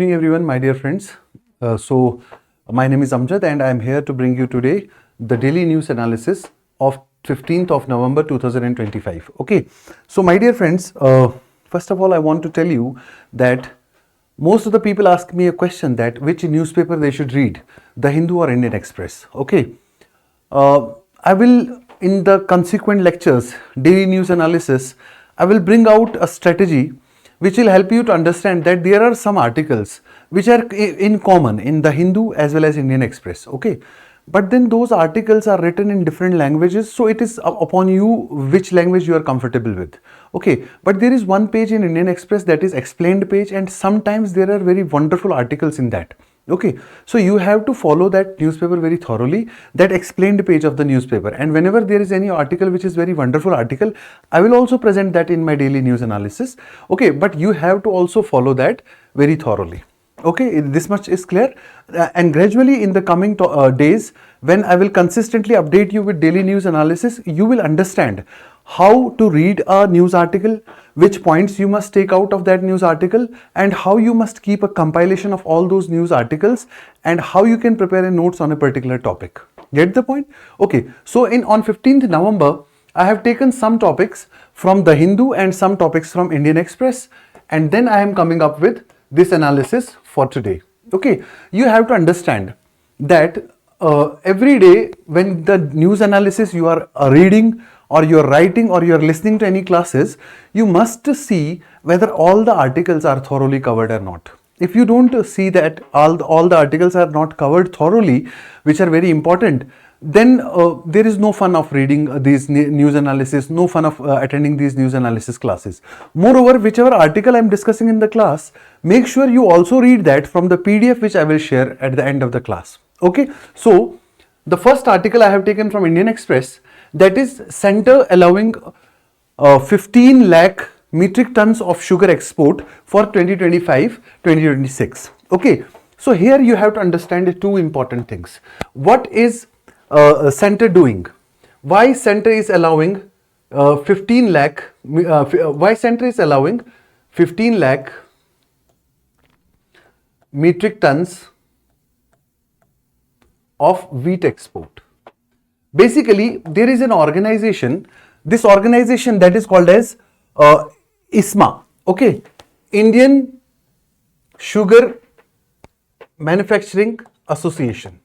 evening everyone, my dear friends. My name is Amjad and I am here to bring you today the daily news analysis of 15th of November 2025. Okay, so my dear friends, first of all I want to tell you that most of the people ask me a question that which newspaper they should read, the Hindu or Indian Express. Okay, I will in the consequent lectures, daily news analysis, I will bring out a strategy which will help you to understand that there are some articles which are in common in the Hindu as well as Indian Express. Okay, but then those articles are written in different languages, so it is upon you which language you are comfortable with. Okay, but there is one page in Indian Express that is explained page, and sometimes there are very wonderful articles in that. Okay, so you have to follow that newspaper very thoroughly, that explained page of the newspaper, and whenever there is any article which is very wonderful article, I will also present that in my daily news analysis. Okay, but you have to also follow that very thoroughly. Okay, this much is clear, and gradually in the coming days, when I will consistently update you with daily news analysis, you will understand how to read a news article, which points you must take out of that news article, and how you must keep a compilation of all those news articles, and how you can prepare a notes on a particular topic. Get the point? Okay, so on 15th November, I have taken some topics from the Hindu and some topics from Indian Express, and then I am coming up with this analysis for today. Okay, you have to understand that every day when the news analysis you are reading or you are writing or you are listening to any classes, you must see whether all the articles are thoroughly covered or not. If you don't see that all the articles are not covered thoroughly, which are very important, then there is no fun of reading these news analysis, no fun of attending these news analysis classes. Moreover, whichever article I am discussing in the class, make sure you also read that from the PDF which I will share at the end of the class. Okay, so the first article I have taken from Indian Express, that is Center allowing 15 lakh metric tons of sugar export for 2025-2026. Okay, so here you have to understand two important things. What is Center doing? Why Center is allowing 15 lakh? Why Center is allowing 15 lakh metric tons of wheat export? Basically, there is an organization. This organization that is called as ISMA. Okay, Indian Sugar Manufacturers Association,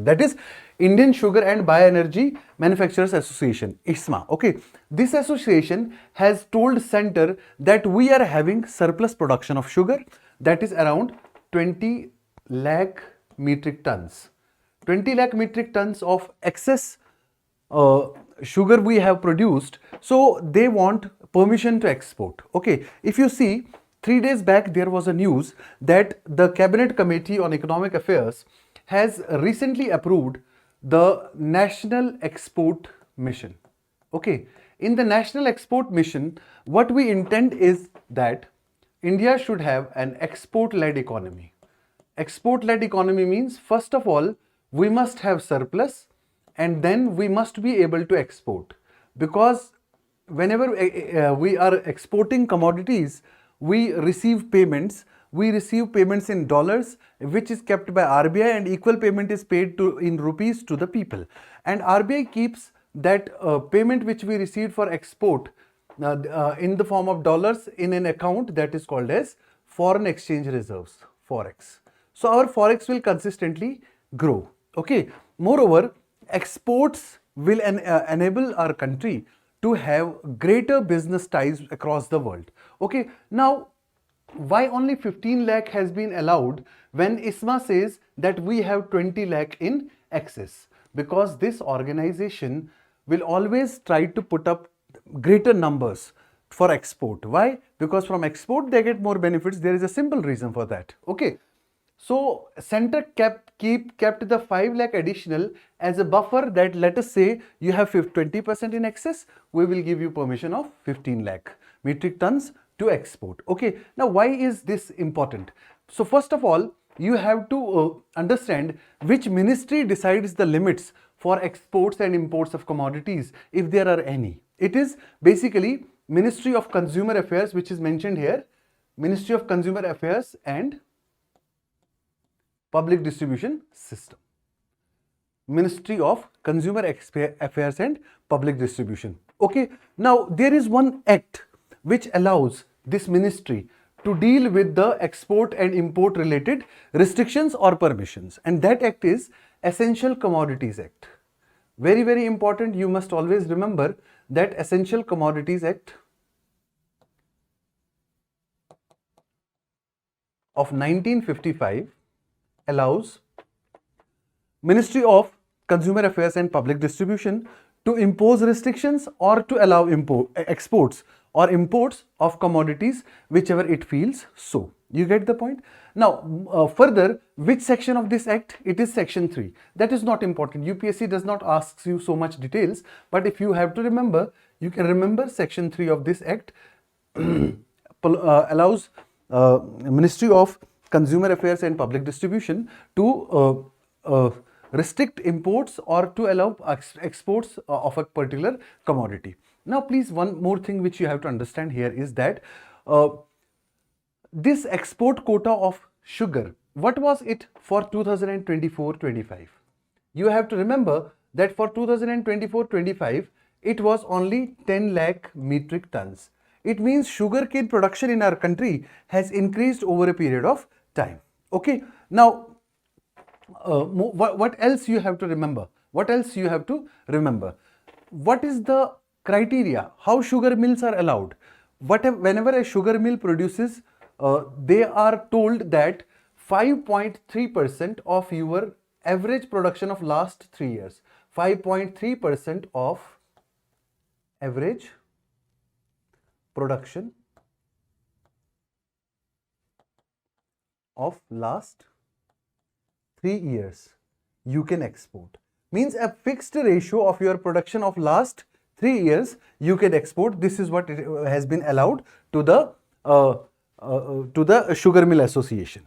that is Indian Sugar and Bioenergy Manufacturers Association, ISMA. Okay, this association has told Center that we are having surplus production of sugar, that is around 20 lakh metric tons. 20 lakh metric tons of excess sugar we have produced, so they want permission to export. Okay, if you see, 3 days back there was a news that the Cabinet Committee on Economic Affairs has recently approved the National Export Mission. Okay, in the National Export Mission, what we intend is that India should have an export-led economy. Export-led economy means, first of all, we must have surplus, and then we must be able to export, because whenever we are exporting commodities, we receive payments in dollars, which is kept by RBI, and equal payment is paid in rupees to the people, and RBI keeps that payment which we received for export in the form of dollars in an account that is called as foreign exchange reserves, forex. So our forex will consistently grow. Okay, moreover, exports will enable our country to have greater business ties across the world. Okay, now why only 15 lakh has been allowed when ISMA says that we have 20 lakh in excess? Because this organization will always try to put up greater numbers for export. Why? Because from export they get more benefits. There is a simple reason for that. Okay, so Center kept the 5 lakh additional as a buffer, that let us say you have 20% in excess, we will give you permission of 15 lakh metric tons to export. Okay, now why is this important? So first of all, you have to understand which ministry decides the limits for exports and imports of commodities, if there are any. It is basically Ministry of Consumer Affairs, which is mentioned here, Ministry of Consumer Affairs and Public Distribution System. Ministry of Consumer Affairs and Public Distribution. Okay, now there is one act which allows this ministry to deal with the export and import related restrictions or permissions, and that act is Essential Commodities Act. Very, very important. You must always remember that Essential Commodities Act of 1955 allows Ministry of Consumer Affairs and Public Distribution to impose restrictions or to allow exports or imports of commodities whichever it feels so. You get the point? Now, further, which section of this act? It is section 3. That is not important. UPSC does not ask you so much details, but if you have to remember, you can remember section 3 of this act allows Ministry of Consumer Affairs and Public Distribution to restrict imports or to allow exports of a particular commodity. Now, please, one more thing which you have to understand here is that this export quota of sugar, what was it for 2024-25? You have to remember that for 2024-25, it was only 10 lakh metric tons. It means sugarcane production in our country has increased over a period of time. Okay. Now, what else you have to remember? What else you have to remember? What is the criteria? How sugar mills are allowed? Whenever a sugar mill produces, they are told that 5.3% of your average production of last 3 years, 5.3% of average production of last 3 years you can export. Means a fixed ratio of your production of last 3 years you can export. This is what has been allowed to the Sugar Mill Association.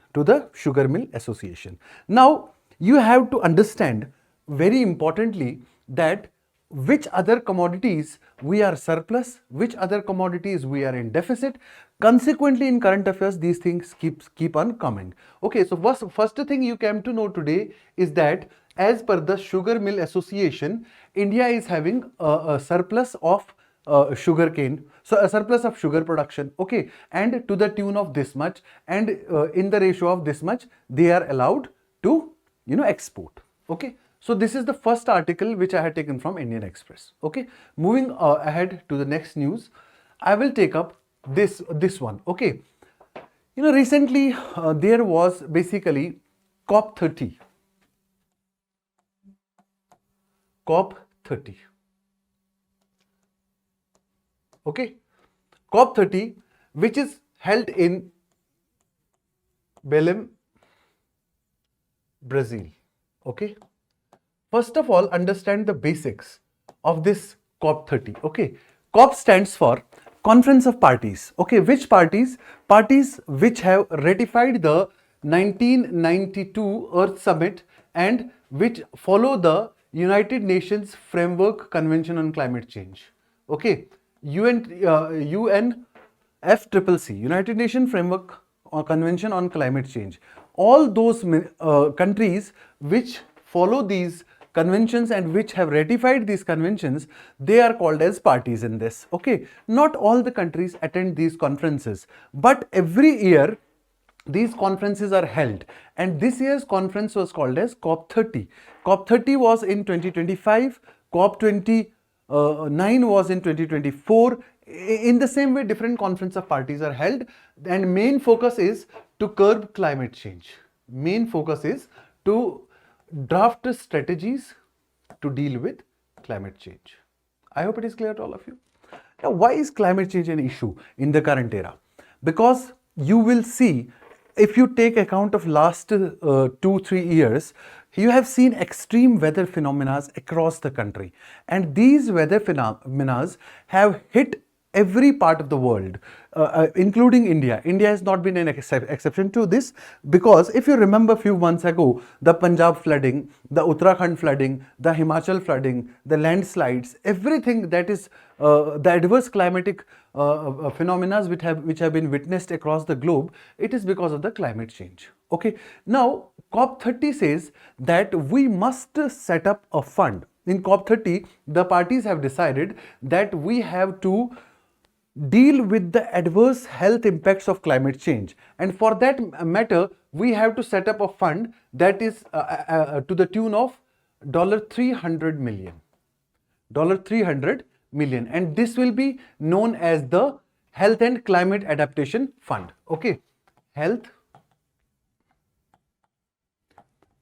Now, you have to understand very importantly that which other commodities we are surplus, which other commodities we are in deficit. Consequently, in current affairs, these things keep on coming. Okay, so first thing you came to know today is that as per the Sugar Mill Association, India is having a surplus of sugar cane, so a surplus of sugar production, okay, and to the tune of this much, and in the ratio of this much, they are allowed to, export. Okay, so this is the first article which I had taken from Indian Express. Okay, moving ahead to the next news, I will take up this one. Okay, recently there was basically COP30. Okay, COP30, which is held in Belém, Brazil. Okay, first of all, understand the basics of this COP30. Okay, COP stands for Conference of Parties. Okay, which parties? Parties which have ratified the 1992 Earth Summit and which follow the United Nations Framework Convention on Climate Change. Okay, UNFCCC, United Nations Framework Convention on Climate Change. All those countries which follow these conventions and which have ratified these conventions, they are called as parties in this. Okay, not all the countries attend these conferences, but every year these conferences are held, and this year's conference was called as COP30. COP30 was in 2025, COP29 was in 2024. In the same way, different conference of parties are held, and main focus is to curb climate change. Main focus is to draft strategies to deal with climate change. I hope it is clear to all of you. Now, why is climate change an issue in the current era? Because you will see, if you take account of last 2-3 years, you have seen extreme weather phenomena across the country, and these weather phenomena have hit every part of the world. including India. India has not been an exception to this, because if you remember a few months ago, the Punjab flooding, the Uttarakhand flooding, the Himachal flooding, the landslides, everything that is the adverse climatic phenomena which have been witnessed across the globe, it is because of the climate change. Okay. Now, COP30 says that we must set up a fund. In COP30, the parties have decided that we have to deal with the adverse health impacts of climate change, and for that matter we have to set up a fund that is to the tune of $300 million, $300 million, and this will be known as the Health and Climate Adaptation Fund. Okay, Health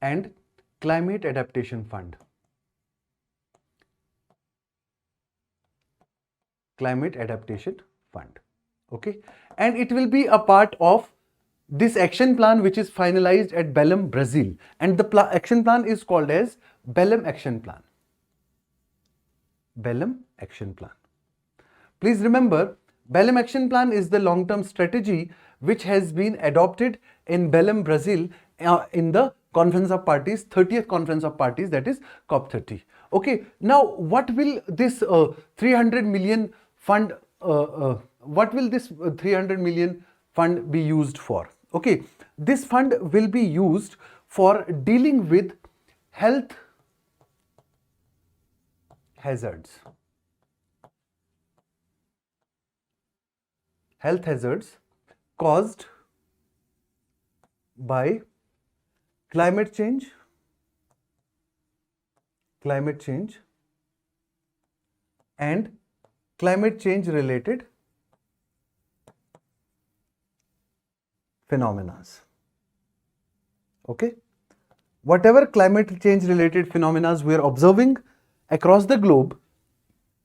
and Climate Adaptation Fund. Climate Adaptation Fund. Okay, and it will be a part of this action plan which is finalized at Belém, Brazil, and the action plan is called as Belém Action Plan. Belém Action Plan. Please remember, Belém Action Plan is the long-term strategy which has been adopted in Belém, Brazil in the Conference of Parties, 30th Conference of Parties, that is COP30. Okay, now what will this 300 million fund, what will this 300 million fund be used for? Okay, this fund will be used for dealing with health hazards. Health hazards caused by climate change and climate change related phenomena. Okay, whatever climate change related phenomena we are observing across the globe,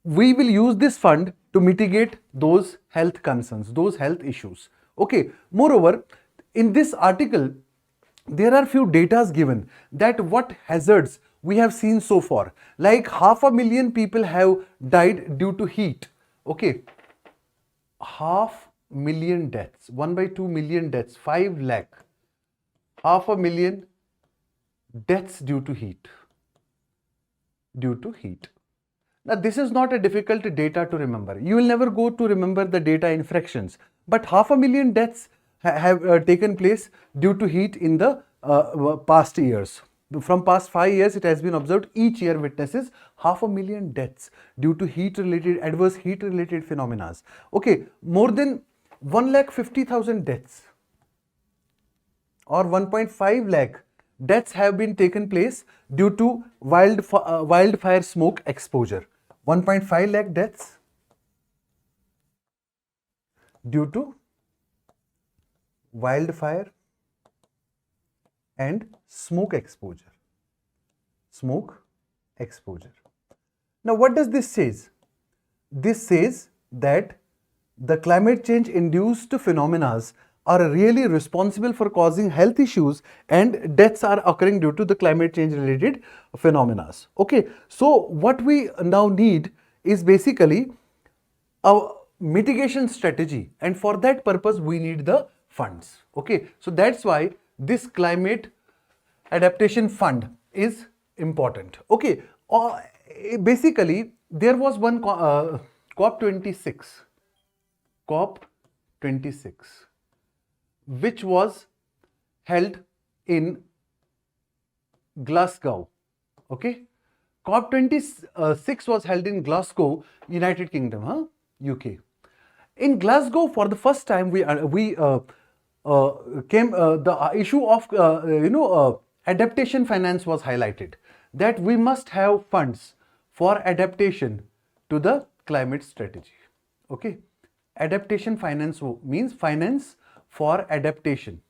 we will use this fund to mitigate those health concerns, those health issues. Okay, moreover, in this article there are few datas given that what hazards we have seen so far, like 500,000 people have died due to heat. Okay, 500,000 deaths, 1/2 million deaths, 5 lakh, 500,000 deaths due to heat. Now, this is not a difficult data to remember. You will never go to remember the data in fractions, but 500,000 deaths have taken place due to heat in the past years. From past 5 years, it has been observed each year witnesses 500,000 deaths due to adverse heat related phenomena. Okay, more than 1,50,000 deaths or 1.5 lakh deaths have been taken place due to wildfire smoke exposure. 1.5 lakh deaths due to wildfire and smoke exposure. Now, what does this say? This says that the climate change induced phenomena are really responsible for causing health issues, and deaths are occurring due to the climate change related phenomena. Okay, so what we now need is basically a mitigation strategy, and for that purpose we need the funds. Okay, so that's why this climate adaptation fund is important. Okay, basically there was one COP26, which was held in Glasgow. Okay, COP26 was held in Glasgow, United Kingdom, UK. In Glasgow, for the first time, the issue of adaptation finance was highlighted, that we must have funds for adaptation to the climate strategy. Okay, adaptation finance means finance for adaptation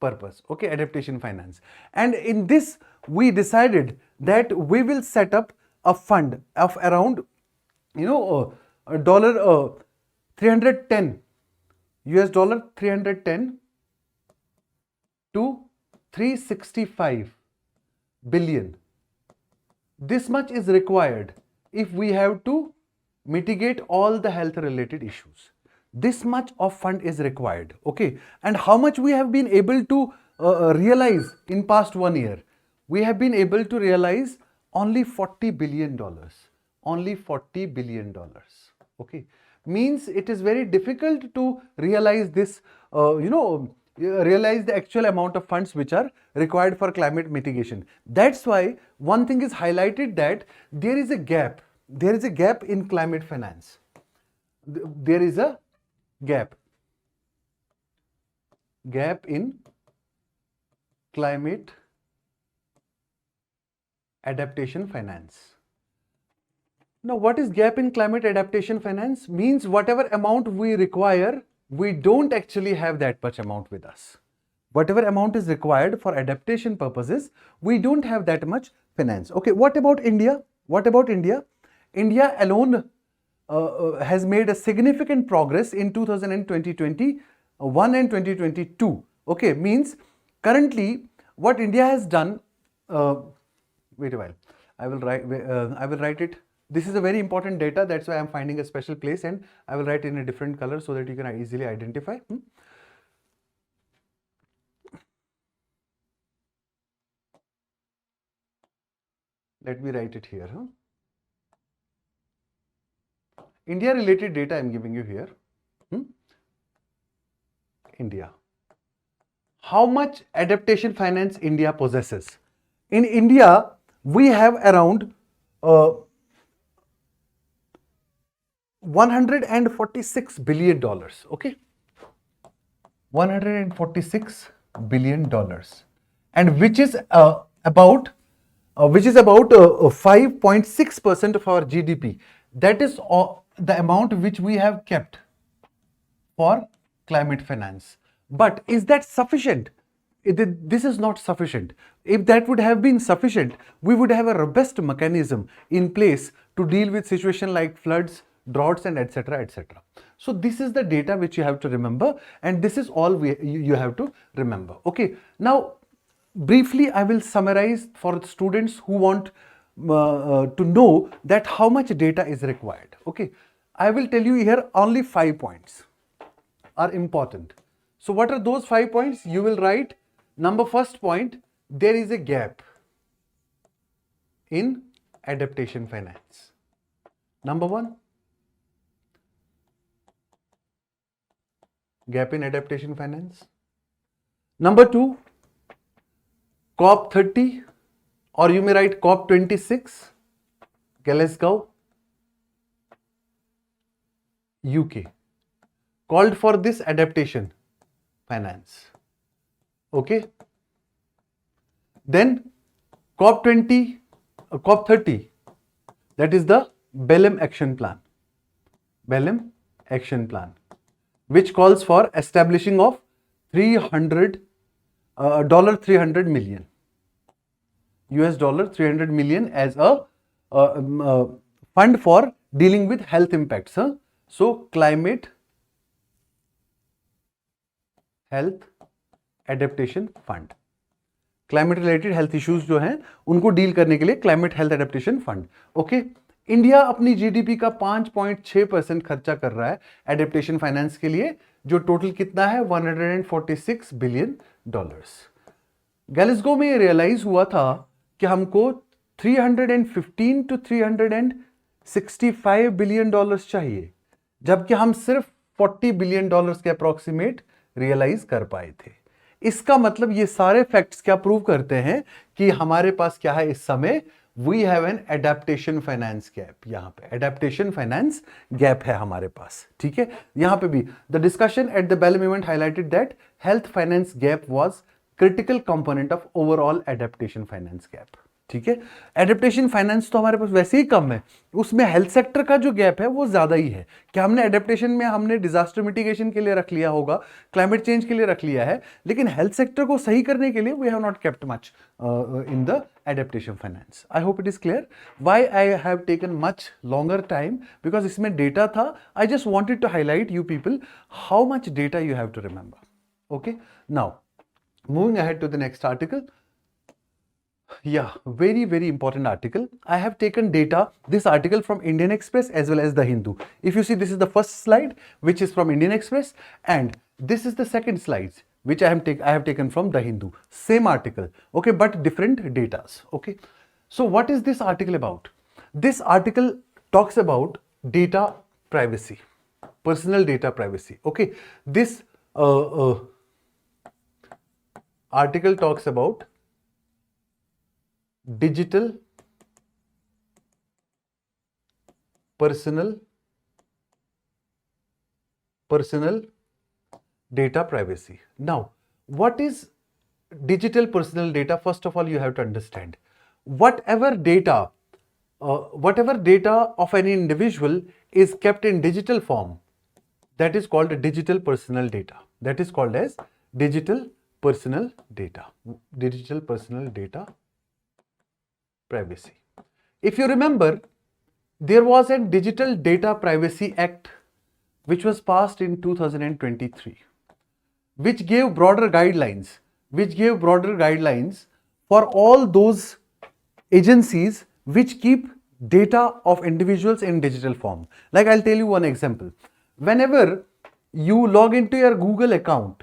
purpose. Okay, adaptation finance, and in this we decided that we will set up a fund of around $310 to 365 billion. This much is required if we have to mitigate all the health related issues. this much of fund is required. Okay, and how much we have been able to realize in past 1 year? We have been able to realize only $40 billion. Only $40 billion. Okay, means it is very difficult to realize this, realize the actual amount of funds which are required for climate mitigation. That's why one thing is highlighted, that there is a gap. There is a gap in climate finance. There is a gap in climate adaptation finance. Now, what is gap in climate adaptation finance? Means whatever amount we require, we don't actually have that much amount with us. Whatever amount is required for adaptation purposes, we don't have that much finance. Okay, what about India? What about India? India alone has made a significant progress in 2021 and 2022. Okay, means currently what India has done, wait a while, I will write it. This is a very important data, that's why I am finding a special place, and I will write in a different color so that you can easily identify. Let me write it here. India related data I am giving you here. India. How much adaptation finance India possesses? In India, we have around $146 billion. Okay, $146 billion, and which is about 5.6% of our GDP. That is the amount which we have kept for climate finance. But is that sufficient? This is not sufficient. If that would have been sufficient, we would have a robust mechanism in place to deal with situations like floods, droughts, and etc. etc. So this is the data which you have to remember, and this is all you have to remember. Okay, now briefly I will summarize for students who want to know that how much data is required. Okay, I will tell you here only 5 points are important. So what are those 5 points? You will write, first point, there is a gap in adaptation finance. Number 1, gap in adaptation finance. Number 2, COP 30, or you may write COP 26, Glasgow, UK, called for this adaptation finance. Okay. Then COP 30, that is the Belém Action Plan. Belém Action Plan, which calls for establishing of $300 million, US dollar 300 million as a fund for dealing with health impacts. So climate health adaptation fund, climate related health issues जो हैं उनको deal करने के लिए climate health adaptation fund. Okay, India अपनी GDP का 5.6% खर्चा कर रहा है एडेप्टेशन फाइनेंस के लिए, जो टोटल कितना है $146 बिलियन. ग्लासगो में रियलाइज हुआ था कि हमको 315 to 365 बिलियन डॉलर्स चाहिए, जबकि हम सिर्फ $40 बिलियन के अप्रोक्सीमेट रियलाइज कर पाए थे. इसका मतलब ये सारे फैक्ट्स क्या प्रूव करते हैं कि हमारे पास क्या है इस समय, we have an adaptation finance gap. यहां पे एडेप्टेशन फाइनेंस गैप है हमारे पास. ठीक है, यहां पे भी the discussion at the Belem event highlighted that health finance gap was critical component of overall adaptation finance gap. ठीक है, एडेप्टेशन फाइनेंस तो हमारे पास वैसे ही कम है, उसमें हेल्थ सेक्टर का जो गैप है वो ज्यादा ही है. क्या हमने एडेप्टेशन में हमने डिजास्टर मिटिगेशन के लिए रख लिया होगा, क्लाइमेट चेंज के लिए रख लिया है, लेकिन हेल्थ सेक्टर को सही करने के लिए we have not kept much in the adaptation finance. I hope it is clear why I have taken much longer time, because इसमें डेटा था. I just wanted to highlight you people how much data you have to remember. Okay, now moving ahead to the next article. Yeah, very important article. I have taken this article from Indian Express as well as the Hindu. If you see, this is the first slide which is from Indian Express, and this is the second slide which I have taken from the Hindu. Same article, okay, but different datas. Okay, so what is this article about? This article talks about data privacy, personal data privacy. Okay, this article talks about digital personal data privacy. Now, what is digital personal data? First of all, you have to understand whatever data of any individual is kept in digital form, that is called digital personal data. That is called as digital personal data. Digital personal data privacy. If you remember, there was a Digital Data Privacy Act which was passed in 2023, which gave broader guidelines, for all those agencies which keep data of individuals in digital form. Like, I'll tell you one example. Whenever you log into your Google account,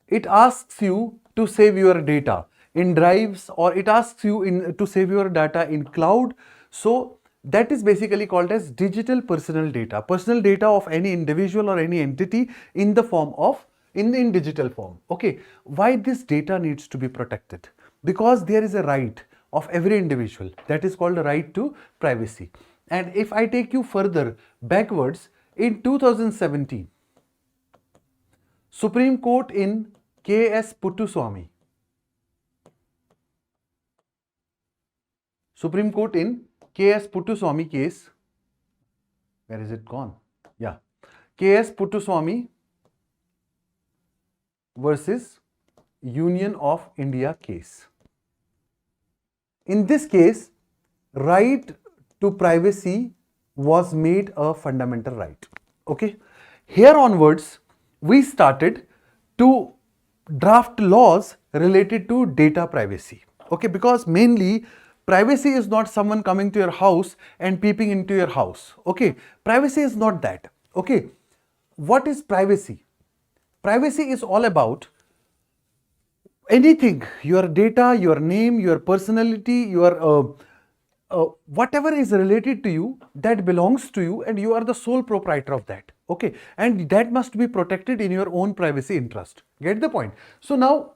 it asks you to save your data in drives, or it asks you to save your data in cloud. So that is basically called as digital personal data of any individual or any entity in the form of in digital form. Okay, why this data needs to be protected? Because there is a right of every individual, that is called a right to privacy. And if I take you further backwards, in 2017, Supreme Court in K.S. Puttaswamy, Supreme Court in K.S. Puttaswamy case, where is it gone? Yeah, K.S. Puttaswamy versus Union of India case. In this case, right to privacy was made a fundamental right. Okay, here onwards, we started to draft laws related to data privacy. Okay, because mainly privacy is not someone coming to your house and peeping into your house. Okay, privacy is not that. Okay, what is privacy? Privacy is all about anything, your data, your name, your personality, your whatever is related to you, that belongs to you, and you are the sole proprietor of that. Okay, and that must be protected in your own privacy interest. Get the point? So now,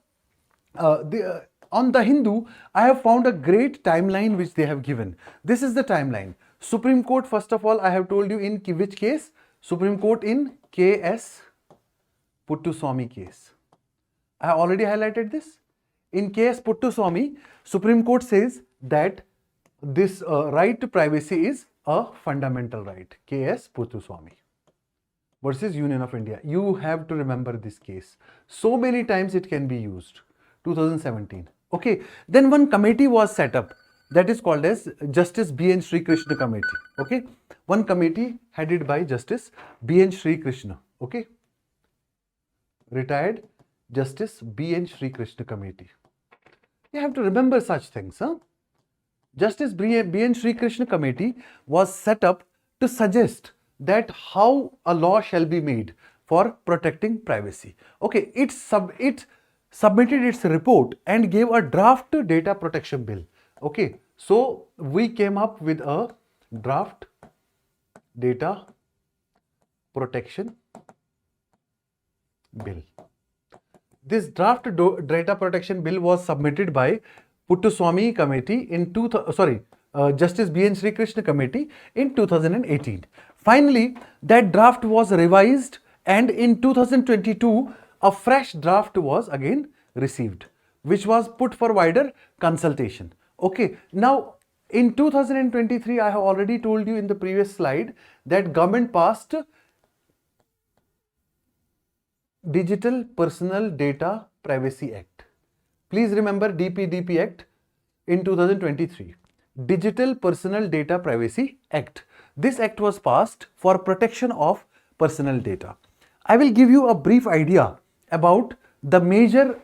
on the Hindu, I have found a great timeline which they have given. This is the timeline. Supreme Court, first of all, I have told you in which case? Supreme Court in K.S. Puttaswamy case. I have already highlighted this. In K.S. Puttaswamy, Supreme Court says that this right to privacy is a fundamental right. K.S. Puttaswamy versus Union of India. You have to remember this case. So many times it can be used. 2017. Okay. Then one committee was set up, that is called as Justice B.N. Sri Krishna Committee. Okay. One committee headed by Justice B.N. Sri Krishna. Okay. Retired Justice B.N. Sri Krishna Committee. You have to remember such things. Huh? Justice B.N. Sri Krishna Committee was set up to suggest that how a law shall be made for protecting privacy. Okay, it submitted its report and gave a draft data protection bill. Okay, so we came up with a draft data protection bill. This draft data protection bill was submitted by Puttaswamy Committee in Justice B.N. Sri Krishna Committee in 2018. Finally, that draft was revised, and in 2022, a fresh draft was again received, which was put for wider consultation. Okay, now in 2023, I have already told you in the previous slide that government passed Digital Personal Data Privacy Act. Please remember DPDP Act in 2023. Digital Personal Data Privacy Act. This act was passed for protection of personal data. I will give you a brief idea about the major,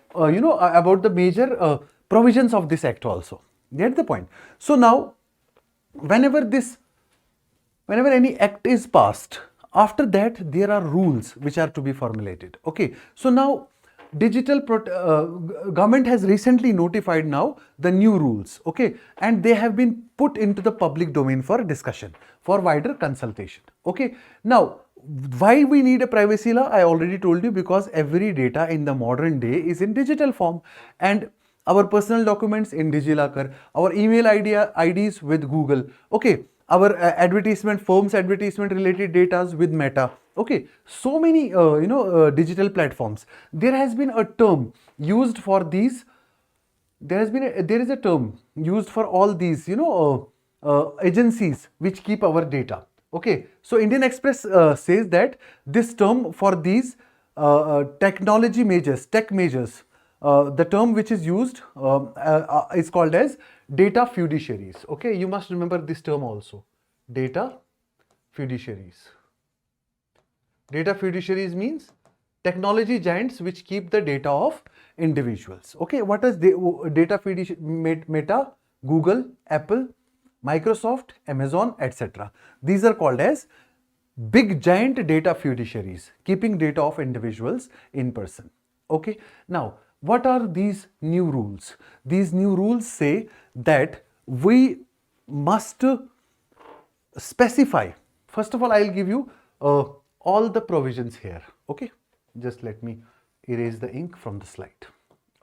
provisions of this act also. Get the point? So now, whenever any act is passed, after that there are rules which are to be formulated. Okay, so now government has recently notified now the new rules. Okay, and they have been put into the public domain for discussion, for wider consultation. Okay, now why we need a privacy law? I already told you, because every data in the modern day is in digital form, and our personal documents in DigiLocker, our email IDs with Google, okay, our advertisement firms, advertisement related data with Meta, okay, so many digital platforms. There has been a term used for these. There is a term used for all these agencies which keep our data. Okay, so Indian Express says that this term for these technology majors, tech majors, the term which is used is called as data fiduciaries. Okay, you must remember this term also, data fiduciaries. Data fiduciaries means technology giants which keep the data of individuals. Okay, what is data fiduciary? Meta, Google, Apple, Microsoft, Amazon, etc. These are called as big giant data fiduciaries, keeping data of individuals in person. Okay, now what are these new rules? These new rules say that we must specify. First of all, I'll give you all the provisions here. Okay, just let me erase the ink from the slide.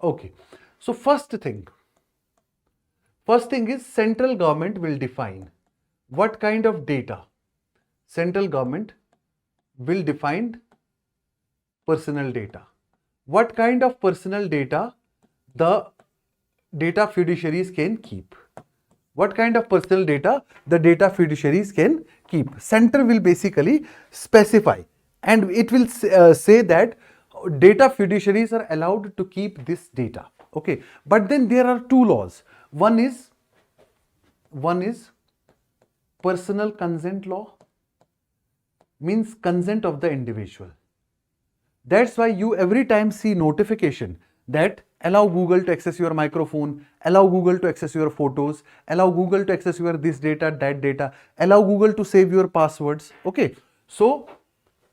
Okay, so first thing is central government will define what kind of data. Central government will define personal data. What kind of personal data the data fiduciaries can keep? What kind of personal data the data fiduciaries can keep? Center will basically specify, and it will say that data fiduciaries are allowed to keep this data. Okay, but then there are two laws. One is personal consent law, means consent of the individual. That's why you every time see notification that allow Google to access your microphone, allow Google to access your photos, allow Google to access your this data, that data, allow Google to save your passwords. Okay, so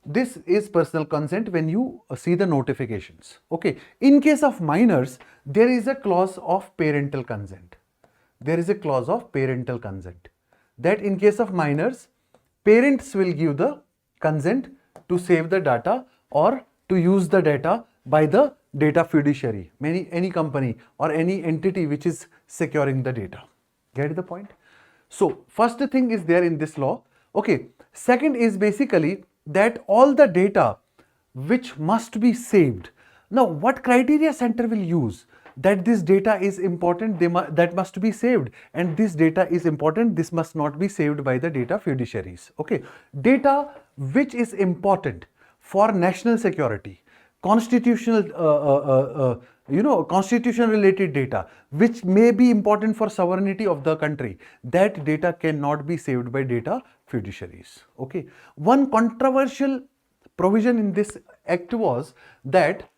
this is personal consent when you see the notifications. Okay, in case of minors, there is a clause of parental consent. There is a clause of parental consent that in case of minors, parents will give the consent to save the data or to use the data by the data fiduciary, any company or any entity which is securing the data. Get the point? So first thing is there in this law. Okay, second is basically that all the data which must be saved. Now what criteria center will use? That this data is important, that must be saved, and this data is important, this must not be saved by the data fiduciaries. Okay, data which is important for national security, constitutional constitution related data which may be important for sovereignty of the country, that data cannot be saved by data fiduciaries. Okay, one controversial provision in this act was that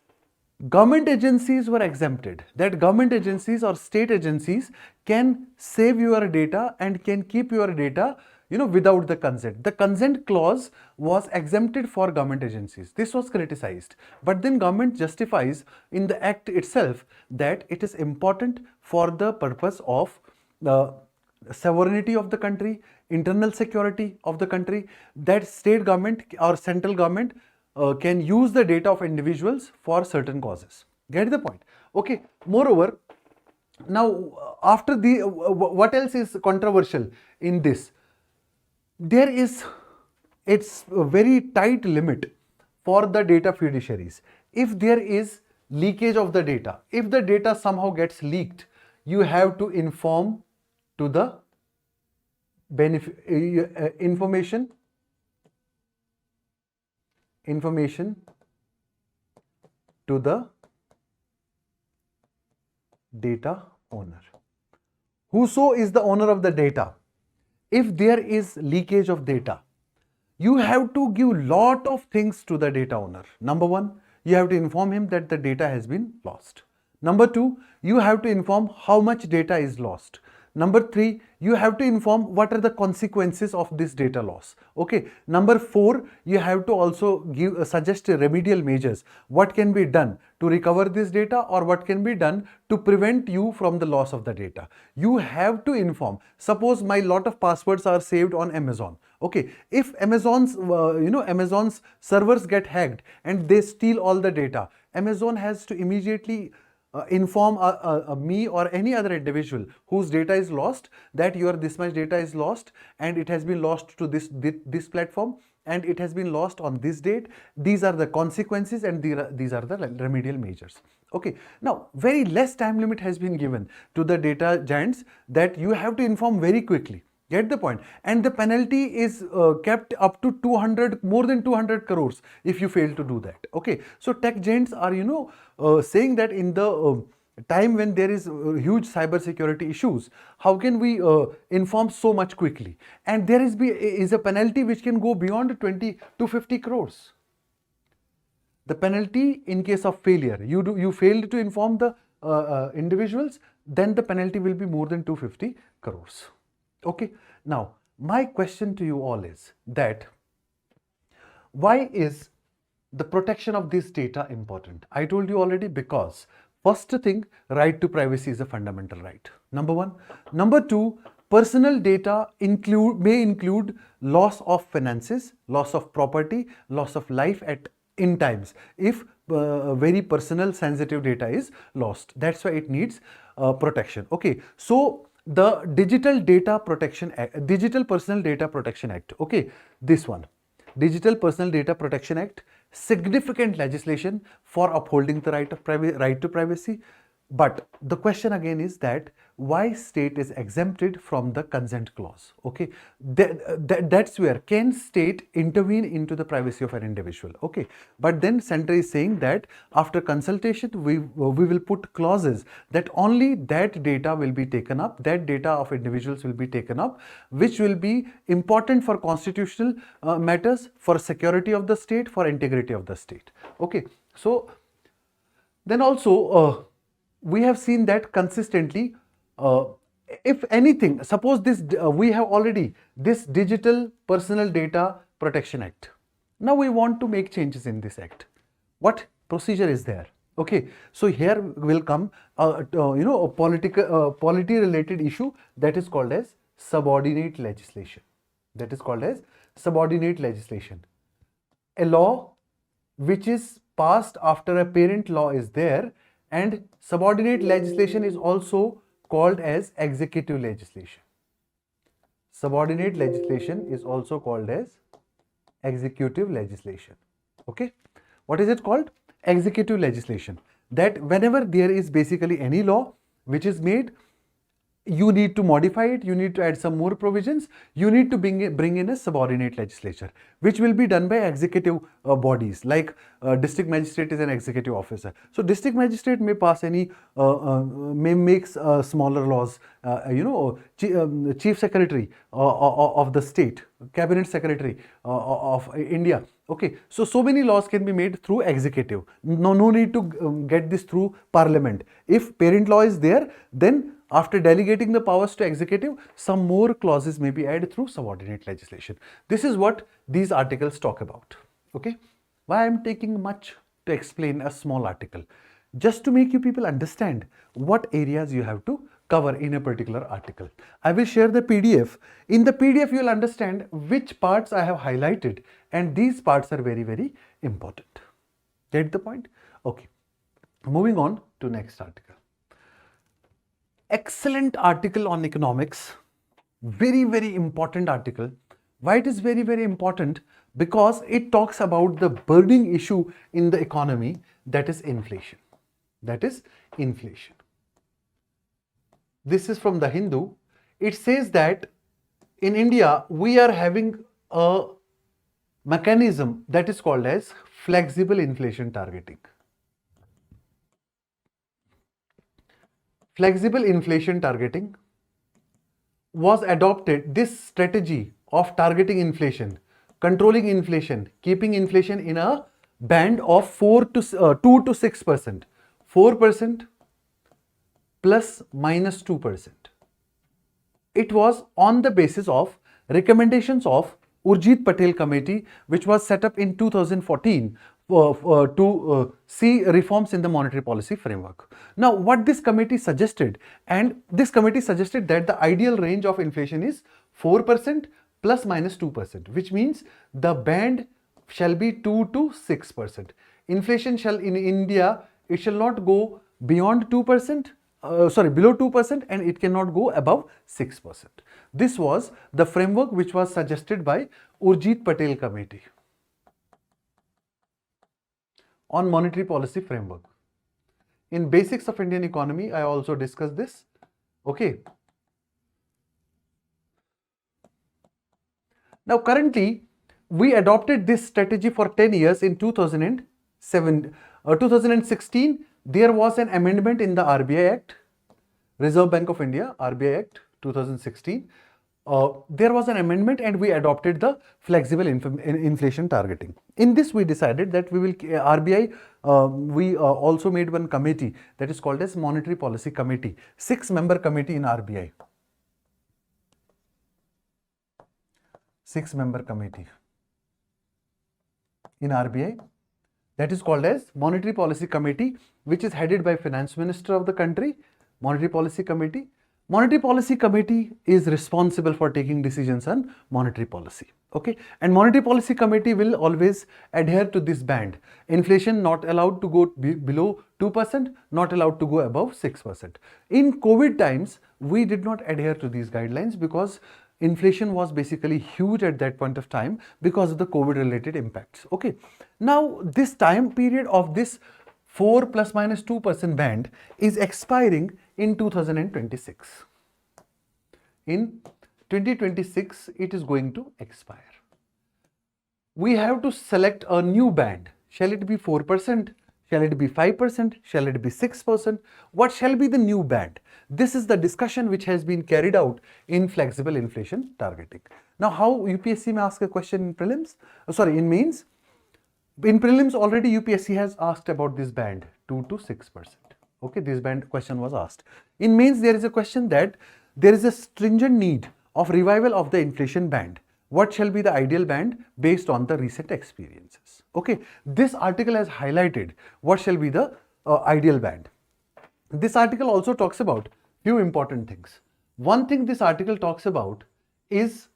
government agencies were exempted, that government agencies or state agencies can save your data and can keep your data without the consent. The consent clause was exempted for government agencies. This was criticized, but then government justifies in the act itself that it is important for the purpose of the sovereignty of the country, internal security of the country, that state government or central government can use the data of individuals for certain causes. Get the point? Okay. Moreover, now after the what else is controversial in this? It's a very tight limit for the data fiduciaries. If there is leakage of the data, if the data somehow gets leaked, you have to inform to the information to the data owner. Whoso is the owner of the data, if there is leakage of data, you have to give lot of things to the data owner. Number one, you have to inform him that the data has been lost. Number 2, you have to inform how much data is lost. Number 3, you have to inform what are the consequences of this data loss. Okay. Number 4, you have to also give suggest remedial measures. What can be done to recover this data, or what can be done to prevent you from the loss of the data. You have to inform. Suppose my lot of passwords are saved on Amazon. Okay. If Amazon's servers get hacked and they steal all the data, Amazon has to immediately inform me or any other individual whose data is lost that this much data is lost and it has been lost to this platform and it has been lost on this date. These are the consequences and these are the remedial measures. Okay. Now, very less time limit has been given to the data giants that you have to inform very quickly. Get the point? And the penalty is kept up to more than 200 crores if you fail to do that. Okay. So tech giants are, saying that in the time when there is huge cyber security issues, how can we inform so much quickly? And there is a penalty which can go beyond 20 to 50 crores. The penalty in case of failure, you failed to inform the individuals, then the penalty will be more than 250 crores. Okay. Now, my question to you all is that why is the protection of this data important? I told you already, because first thing, right to privacy is a fundamental right. Number 1. Number 2, personal data may include loss of finances, loss of property, loss of life in times if very personal sensitive data is lost. That's why it needs protection. Okay. So the Digital Personal Data Protection Act, okay, this one, Digital Personal Data Protection Act, significant legislation for upholding the right to privacy. But the question again is that why state is exempted from the consent clause. Okay, that's where can state intervene into the privacy of an individual. Okay, but then center is saying that after consultation we will put clauses that only that data will be taken up, that data of individuals will be taken up, which will be important for constitutional matters, for security of the state, for integrity of the state. Okay, so then also we have seen that consistently, if anything, suppose this we have already this Digital Personal Data Protection Act. Now we want to make changes in this act. What procedure is there? Okay, so here will come a polity related issue that is called as subordinate legislation. That is called as subordinate legislation. A law which is passed after a parent law is there, and subordinate legislation is also called as executive legislation. Subordinate legislation is also called as executive legislation. Okay, what is it called? Executive legislation. That whenever there is basically any law which is made, you need to modify it, you need to add some more provisions, you need to bring in a subordinate legislature, which will be done by executive bodies, like district magistrate is an executive officer. So district magistrate may pass any, may make smaller laws, chief secretary of the state, cabinet secretary of India. Okay, so many laws can be made through executive. No need to get this through parliament. If parent law is there, then after delegating the powers to executive, some more clauses may be added through subordinate legislation. This is what these articles talk about. Okay, why I am taking much to explain a small article? Just to make you people understand what areas you have to cover in a particular article. I will share the PDF. In the PDF, you will understand which parts I have highlighted, and these parts are very, very important. Get the point? Okay. Moving on to next article. Excellent article on economics. Very, very important article. Why it is very, very important? Because it talks about the burning issue in the economy, that is inflation. That is inflation. This is from the Hindu. It says that in India, we are having a mechanism that is called as flexible inflation targeting. Flexible inflation targeting was adopted. This strategy of targeting inflation, controlling inflation, keeping inflation in a band of 2 to 6%. 4%, plus minus 2%. It was on the basis of recommendations of Urjit Patel Committee, which was set up in 2014 to see reforms in the monetary policy framework. Now, what this committee suggested, and this committee suggested that the ideal range of inflation is 4% plus minus 2%, which means the band shall be 2 to 6%. Inflation shall in India, it shall not go beyond 2%, below 2%, and it cannot go above 6%. This was the framework which was suggested by Urjit Patel Committee on monetary policy framework. In basics of Indian economy, I also discussed this. Okay. Now, currently, we adopted this strategy for 10 years in 2016. There was an amendment in the RBI Act, Reserve Bank of India, RBI Act 2016. There was an amendment and we adopted the flexible inflation targeting. In this, we decided that we will, RBI, we also made one committee that is called as Monetary Policy Committee, 6-member committee in RBI. 6-member committee in RBI, that is called as Monetary Policy Committee, which is headed by Finance Minister of the country. Monetary Policy Committee. Monetary Policy Committee is responsible for taking decisions on monetary policy. Okay, and Monetary Policy Committee will always adhere to this band. Inflation not allowed to go below 2%, not allowed to go above 6%. In COVID times, we did not adhere to these guidelines because inflation was basically huge at that point of time because of the COVID related impacts. Okay, now this time period of this 4 plus minus 2% band is expiring in 2026. In 2026, it is going to expire. We have to select a new band. Shall it be 4%? Shall it be 5%? Shall it be 6%? What shall be the new band? This is the discussion which has been carried out in flexible inflation targeting. Now, how UPSC may ask a question in prelims? In mains. In prelims, already UPSC has asked about this band, 2 to 6%. Okay, this band question was asked. In mains, there is a question that there is a stringent need of revival of the inflation band. What shall be the ideal band based on the recent experiences? Okay, this article has highlighted what shall be the ideal band. This article also talks about few important things. One thing this article talks about is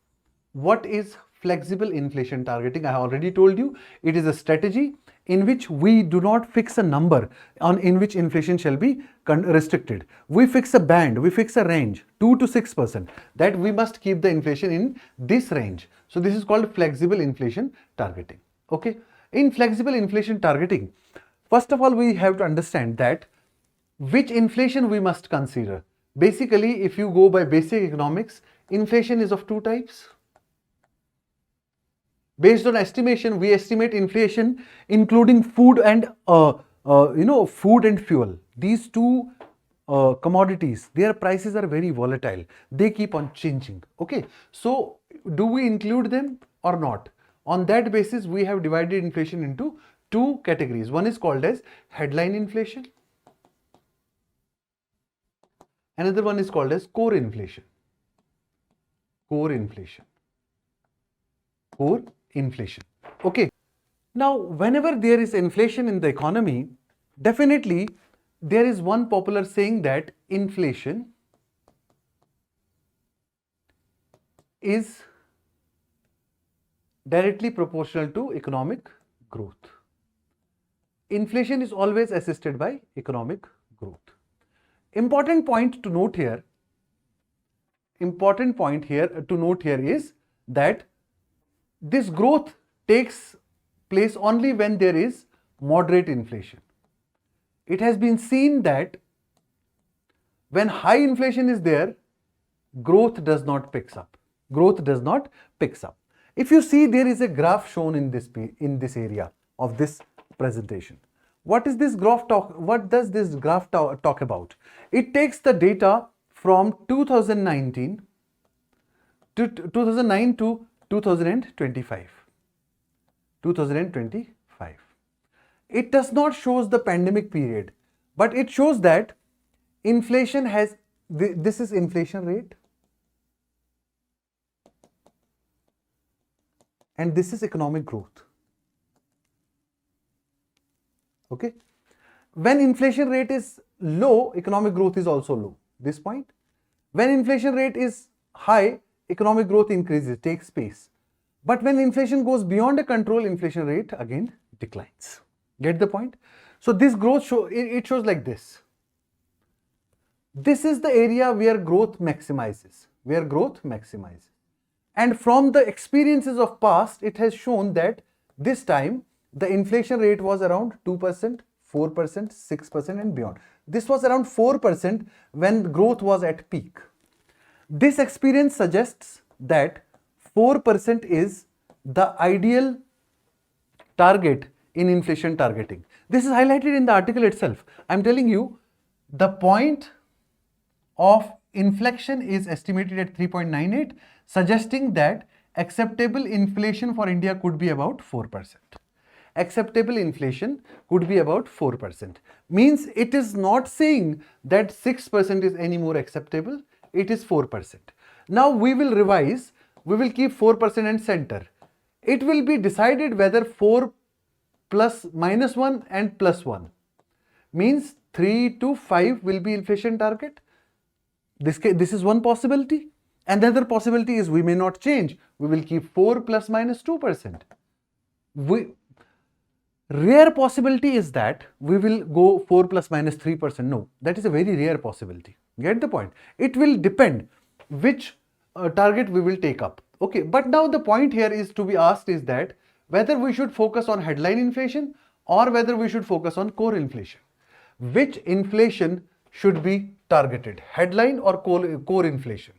what is flexible inflation targeting. I already told you it is a strategy in which we do not fix a number in which inflation shall be restricted. We fix a band, we fix a range 2 to 6% that we must keep the inflation in this range. So this is called flexible inflation targeting. Okay, in flexible inflation targeting, first of all we have to understand that which inflation we must consider. Basically, if you go by basic economics, inflation is of two types. Based on estimation, we estimate inflation including food and food and fuel. These two commodities, their prices are very volatile. They keep on changing. Okay, so do we include them or not? On that basis, we have divided inflation into two categories. One is called as headline inflation. Another one is called as core inflation. Core inflation. Core inflation. Okay. Now, whenever there is inflation in the economy, definitely there is one popular saying that inflation is directly proportional to economic growth. Inflation is always assisted by economic growth. Important point to note here is that this growth takes place only when there is moderate inflation. It has been seen that when high inflation is there, growth does not pick up. Growth does not pick up. If you see, there is a graph shown in this area of this presentation. What is this graph talk? What does this graph talk about? It takes the data from 2009 to 2025. It does not show the pandemic period, but it shows that inflation has, this is inflation rate and this is economic growth. Okay. When inflation rate is low, economic growth is also low. This point. When inflation rate is high, economic growth increases, takes pace. But when inflation goes beyond a control, inflation rate again declines. Get the point? So this growth it shows like this. This is the area where growth maximizes, And from the experiences of past, it has shown that this time the inflation rate was around 2%, 4%, 6% and beyond. This was around 4% when growth was at peak. This experience suggests that 4% is the ideal target in inflation targeting. This is highlighted in the article itself. I am telling you, the point of inflection is estimated at 3.98, suggesting that acceptable inflation for India could be about 4%. Acceptable inflation could be about 4%. Means it is not saying that 6% is any more acceptable, it is 4%. Now we will revise, we will keep 4% and center. It will be decided whether 4 plus minus 1 and plus 1. Means 3 to 5 will be inflation target. This is one possibility. Another possibility is we may not change. We will keep 4 plus minus 2%. Rare possibility is that we will go 4 plus minus 3%. No, that is a very rare possibility. Get the point? It will depend which target we will take up. Okay, but now the point here is to be asked is that whether we should focus on headline inflation or whether we should focus on core inflation. Which inflation should be targeted, headline or core inflation?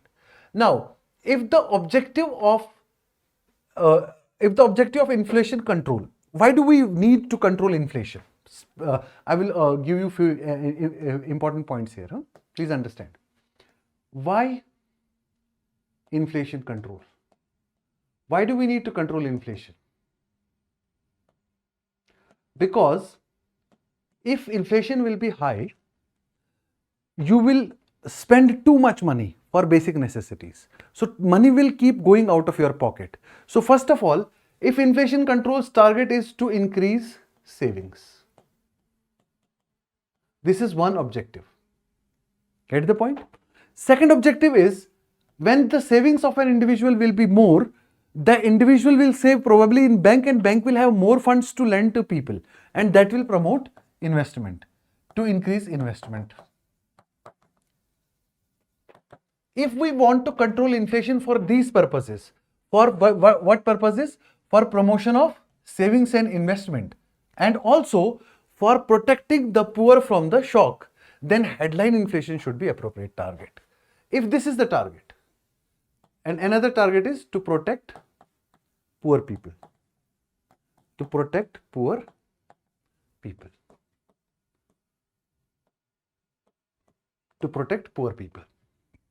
Now, if the objective of inflation control, why do we need to control inflation? I will give you few important points here. Please understand. Why inflation control? Why do we need to control inflation? Because if inflation will be high, you will spend too much money for basic necessities. So money will keep going out of your pocket. So first of all, if inflation control's target is to increase savings, this is one objective. Get the point? Second objective is when the savings of an individual will be more, the individual will save probably in bank and bank will have more funds to lend to people, and that will promote investment, to increase investment. If we want to control inflation for these purposes, for what purposes? For promotion of savings and investment, and also for protecting the poor from the shock, then headline inflation should be appropriate target. If this is the target, and another target is to protect poor people, to protect poor people, to protect poor people.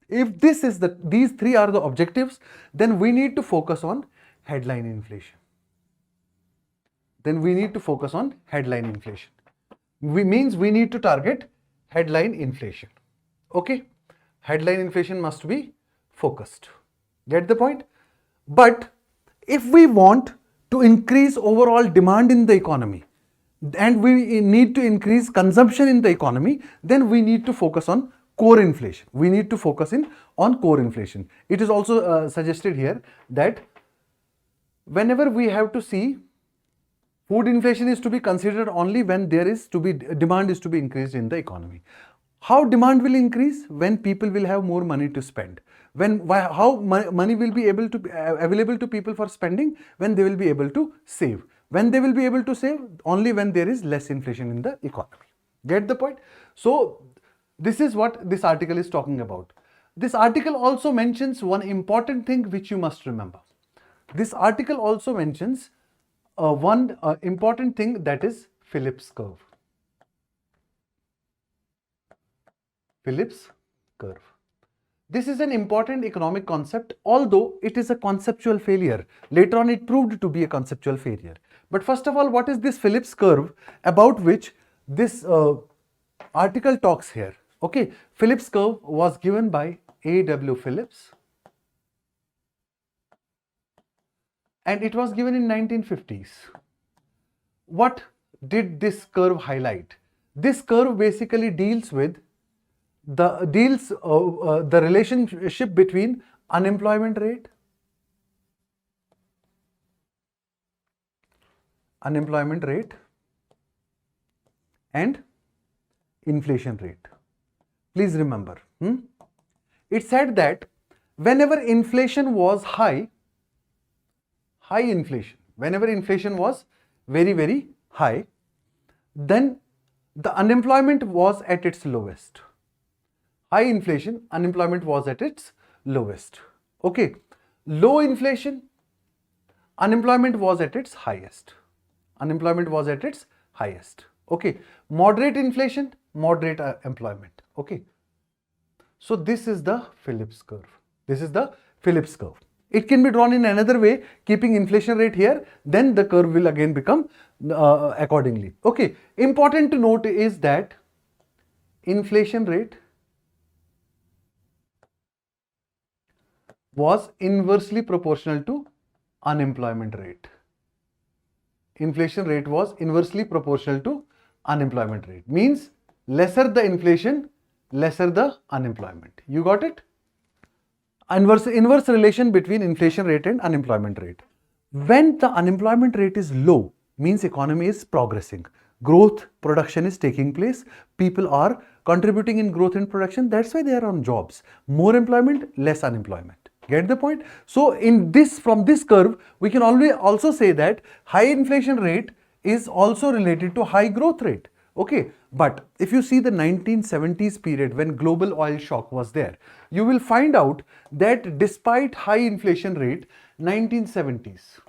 If this is these three are the objectives, then we need to focus on headline inflation. Then we need to focus on headline inflation. Means we need to target headline inflation. Okay? Headline inflation must be focused. Get the point? But if we want to increase overall demand in the economy and we need to increase consumption in the economy, then we need to focus on core inflation. We need to focus on core inflation. It is also suggested here that whenever we have to see, food inflation is to be considered only when there is to be demand is to be increased in the economy. How demand will increase? When people will have more money to spend. How money will be able to available to people for spending? When they will be able to save. When they will be able to save? Only when there is less inflation in the economy. Get the point? So this is what this article is talking about. This article also mentions one important thing which you must remember. This article also mentions one important thing, that is Phillips curve. Phillips curve. This is an important economic concept, although it is a conceptual failure. Later on it proved to be a conceptual failure. But first of all, what is this Phillips curve about which this article talks here? Okay, Phillips curve was given by A.W. Phillips and it was given in 1950s. What did this curve highlight? This curve basically deals with the relationship between unemployment rate, and inflation rate. Please remember, it said that whenever inflation was high inflation, whenever inflation was very, very high, then the unemployment was at its lowest. High inflation, unemployment was at its lowest. Okay, low inflation, unemployment was at its highest. Okay, moderate inflation, moderate employment. Okay, so this is the Phillips curve. It can be drawn in another way, keeping inflation rate here, then the curve will again become accordingly. Okay, important to note is that inflation rate was inversely proportional to unemployment rate. Inflation rate was inversely proportional to unemployment rate. Means lesser the inflation, lesser the unemployment. You got it? Inverse relation between inflation rate and unemployment rate. When the unemployment rate is low, means economy is progressing. Growth, production is taking place. People are contributing in growth and production. That's why they are on jobs. More employment, less unemployment. Get the point? So from this curve, we can always also say that high inflation rate is also related to high growth rate. Okay, but if you see the 1970s period when global oil shock was there, you will find out that despite high inflation rate, 1970s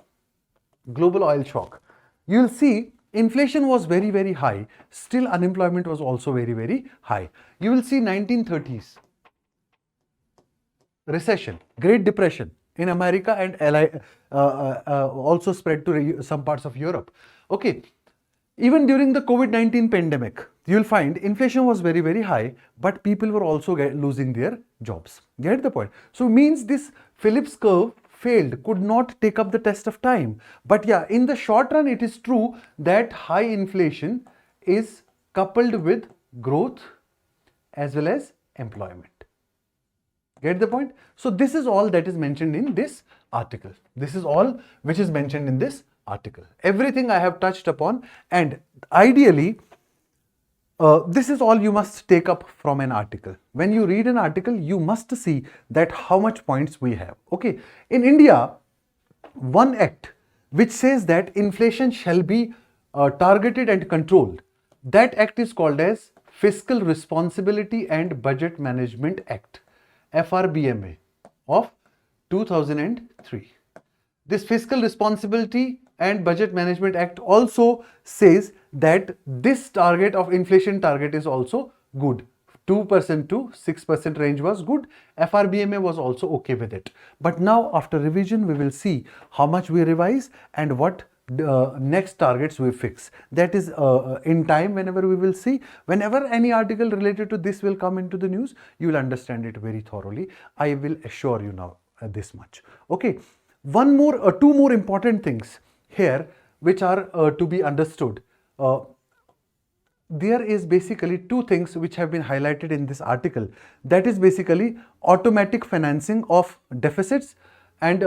global oil shock, you will see inflation was very, very high. Still unemployment was also very, very high. You will see 1930s recession, Great Depression in America and also spread to some parts of Europe. Okay, even during the COVID-19 pandemic, you will find inflation was very, very high, but people were also losing their jobs. Get the point? So means this Phillips curve failed, could not take up the test of time. But yeah, in the short run, it is true that high inflation is coupled with growth as well as employment. Get the point? So this is all that is mentioned in this article. This is all which is mentioned in this article. Everything I have touched upon, and ideally, this is all you must take up from an article. When you read an article, you must see that how much points we have. Okay, in India, one act which says that inflation shall be targeted and controlled. That act is called as Fiscal Responsibility and Budget Management Act. FRBMA of 2003. This Fiscal Responsibility and Budget Management Act also says that this target of inflation target is also good. 2% to 6% range was good. FRBMA was also okay with it. But now after revision, we will see how much we revise and what next targets we fix. That is in time, whenever we will see, whenever any article related to this will come into the news, you will understand it very thoroughly. I will assure you now this much. Okay, two more important things here which are to be understood. There is basically two things which have been highlighted in this article. That is basically automatic financing of deficits, and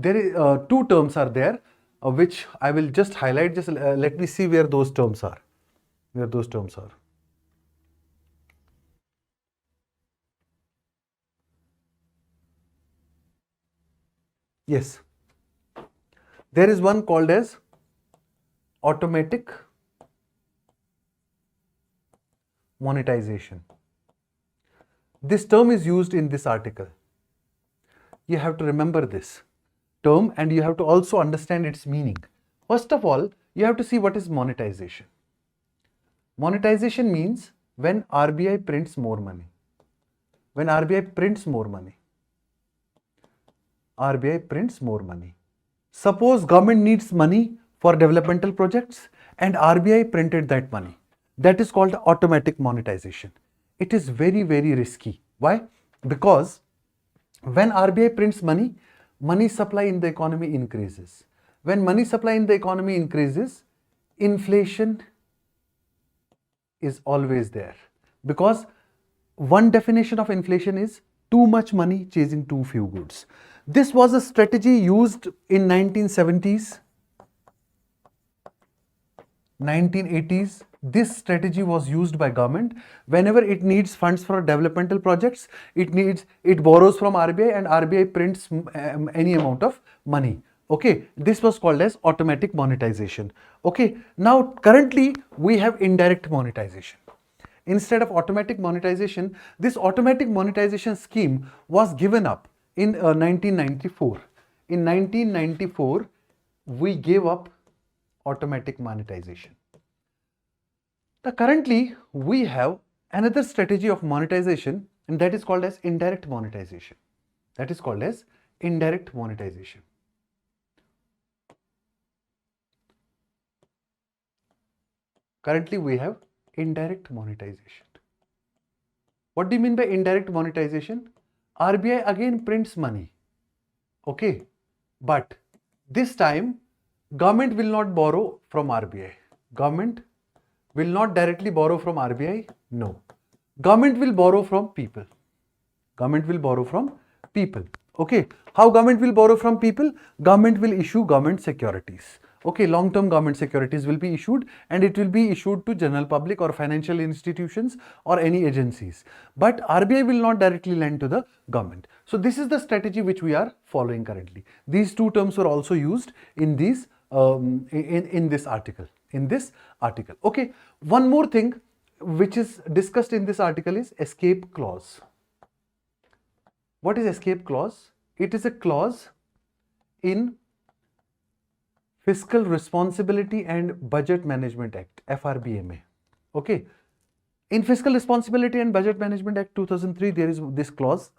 there is two terms are there which I will just highlight. Just let me see where those terms are. Yes, there is one called as automatic monetization. This term is used in this article. You have to remember this term and you have to also understand its meaning. First of all, you have to see what is monetization. Monetization means when RBI prints more money. When RBI prints more money. RBI prints more money. Suppose government needs money for developmental projects and RBI printed that money. That is called automatic monetization. It is very, very risky. Why? Because when RBI prints money, money supply in the economy increases. When money supply in the economy increases, inflation is always there, because one definition of inflation is too much money chasing too few goods. This was a strategy used in 1970s, 1980s. This strategy was used by government whenever it needs funds for developmental projects. It borrows from RBI and RBI prints any amount of money. Okay, this was called as automatic monetization. Okay, now currently we have indirect monetization. Instead of automatic monetization, this automatic monetization scheme was given up in 1994. In 1994, we gave up automatic monetization. Now currently we have another strategy of monetization, and that is called as indirect monetization. That is called as indirect monetization. Currently we have indirect monetization. What do you mean by indirect monetization? RBI again prints money. Okay, but this time government will not borrow from RBI. Government will not directly borrow from RBI. No. Government will borrow from people. Government will borrow from people. Okay. How government will borrow from people? Government will issue government securities. Okay, long-term government securities will be issued, and it will be issued to general public or financial institutions or any agencies. But RBI will not directly lend to the government. So this is the strategy which we are following currently. These two terms were also used in these in this article. Okay, one more thing which is discussed in this article is escape clause. What is escape clause? It is a clause in Fiscal Responsibility and Budget Management Act, FRBMA. Okay. In Fiscal Responsibility and Budget Management Act 2003, there is this clause,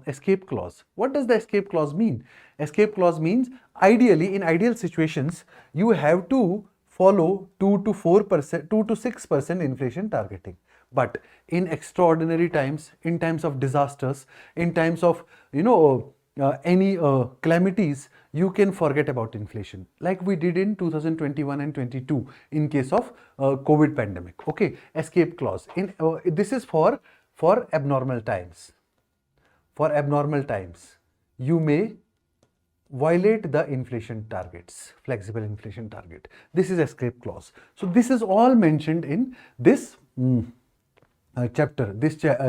escape clause. What does the escape clause mean? Escape clause means ideally, in ideal situations, you have to follow 2 to 6% inflation targeting. But in extraordinary times, in times of disasters, in times of, any calamities, you can forget about inflation, like we did in 2021 and 22 in case of COVID pandemic. Okay, escape clause. This is for abnormal times. For abnormal times, you may violate the inflation targets, flexible inflation target. This is escape clause. So this is all mentioned in this chapter,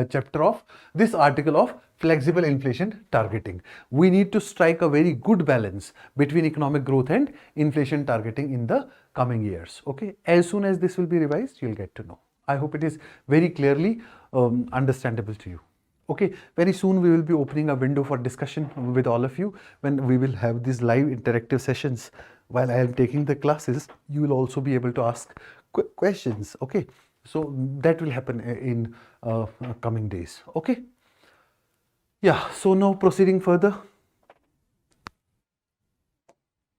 chapter of this article of flexible inflation targeting. We need to strike a very good balance between economic growth and inflation targeting in the coming years. Okay, as soon as this will be revised, you'll get to know. I hope it is very clearly understandable to you. Okay, very soon we will be opening a window for discussion with all of you, when we will have these live interactive sessions. While I am taking the classes, you will also be able to ask questions. Okay, so that will happen in coming days. Okay. Yeah, so now proceeding further.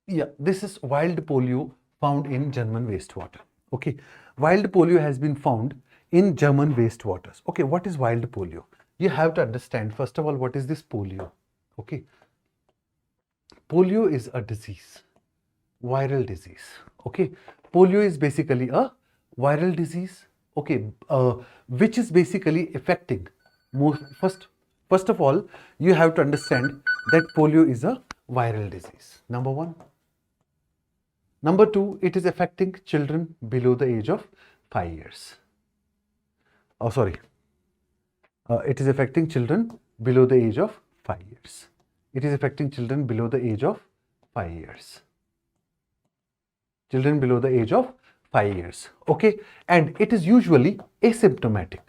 Yeah, this is wild polio found in German wastewater. Okay, wild polio has been found in German wastewaters. Okay, what is wild polio? You have to understand, first of all, what is this polio? Okay, polio is a disease, viral disease. Okay, polio is basically a viral disease. Okay, which is basically affecting First of all, you have to understand that polio is a viral disease, number one. Number two, it is affecting children below the age of 5 years. Oh, sorry. It is affecting children below the age of 5 years. It is affecting children below the age of 5 years. Children below the age of 5 years. Okay. And it is usually asymptomatic.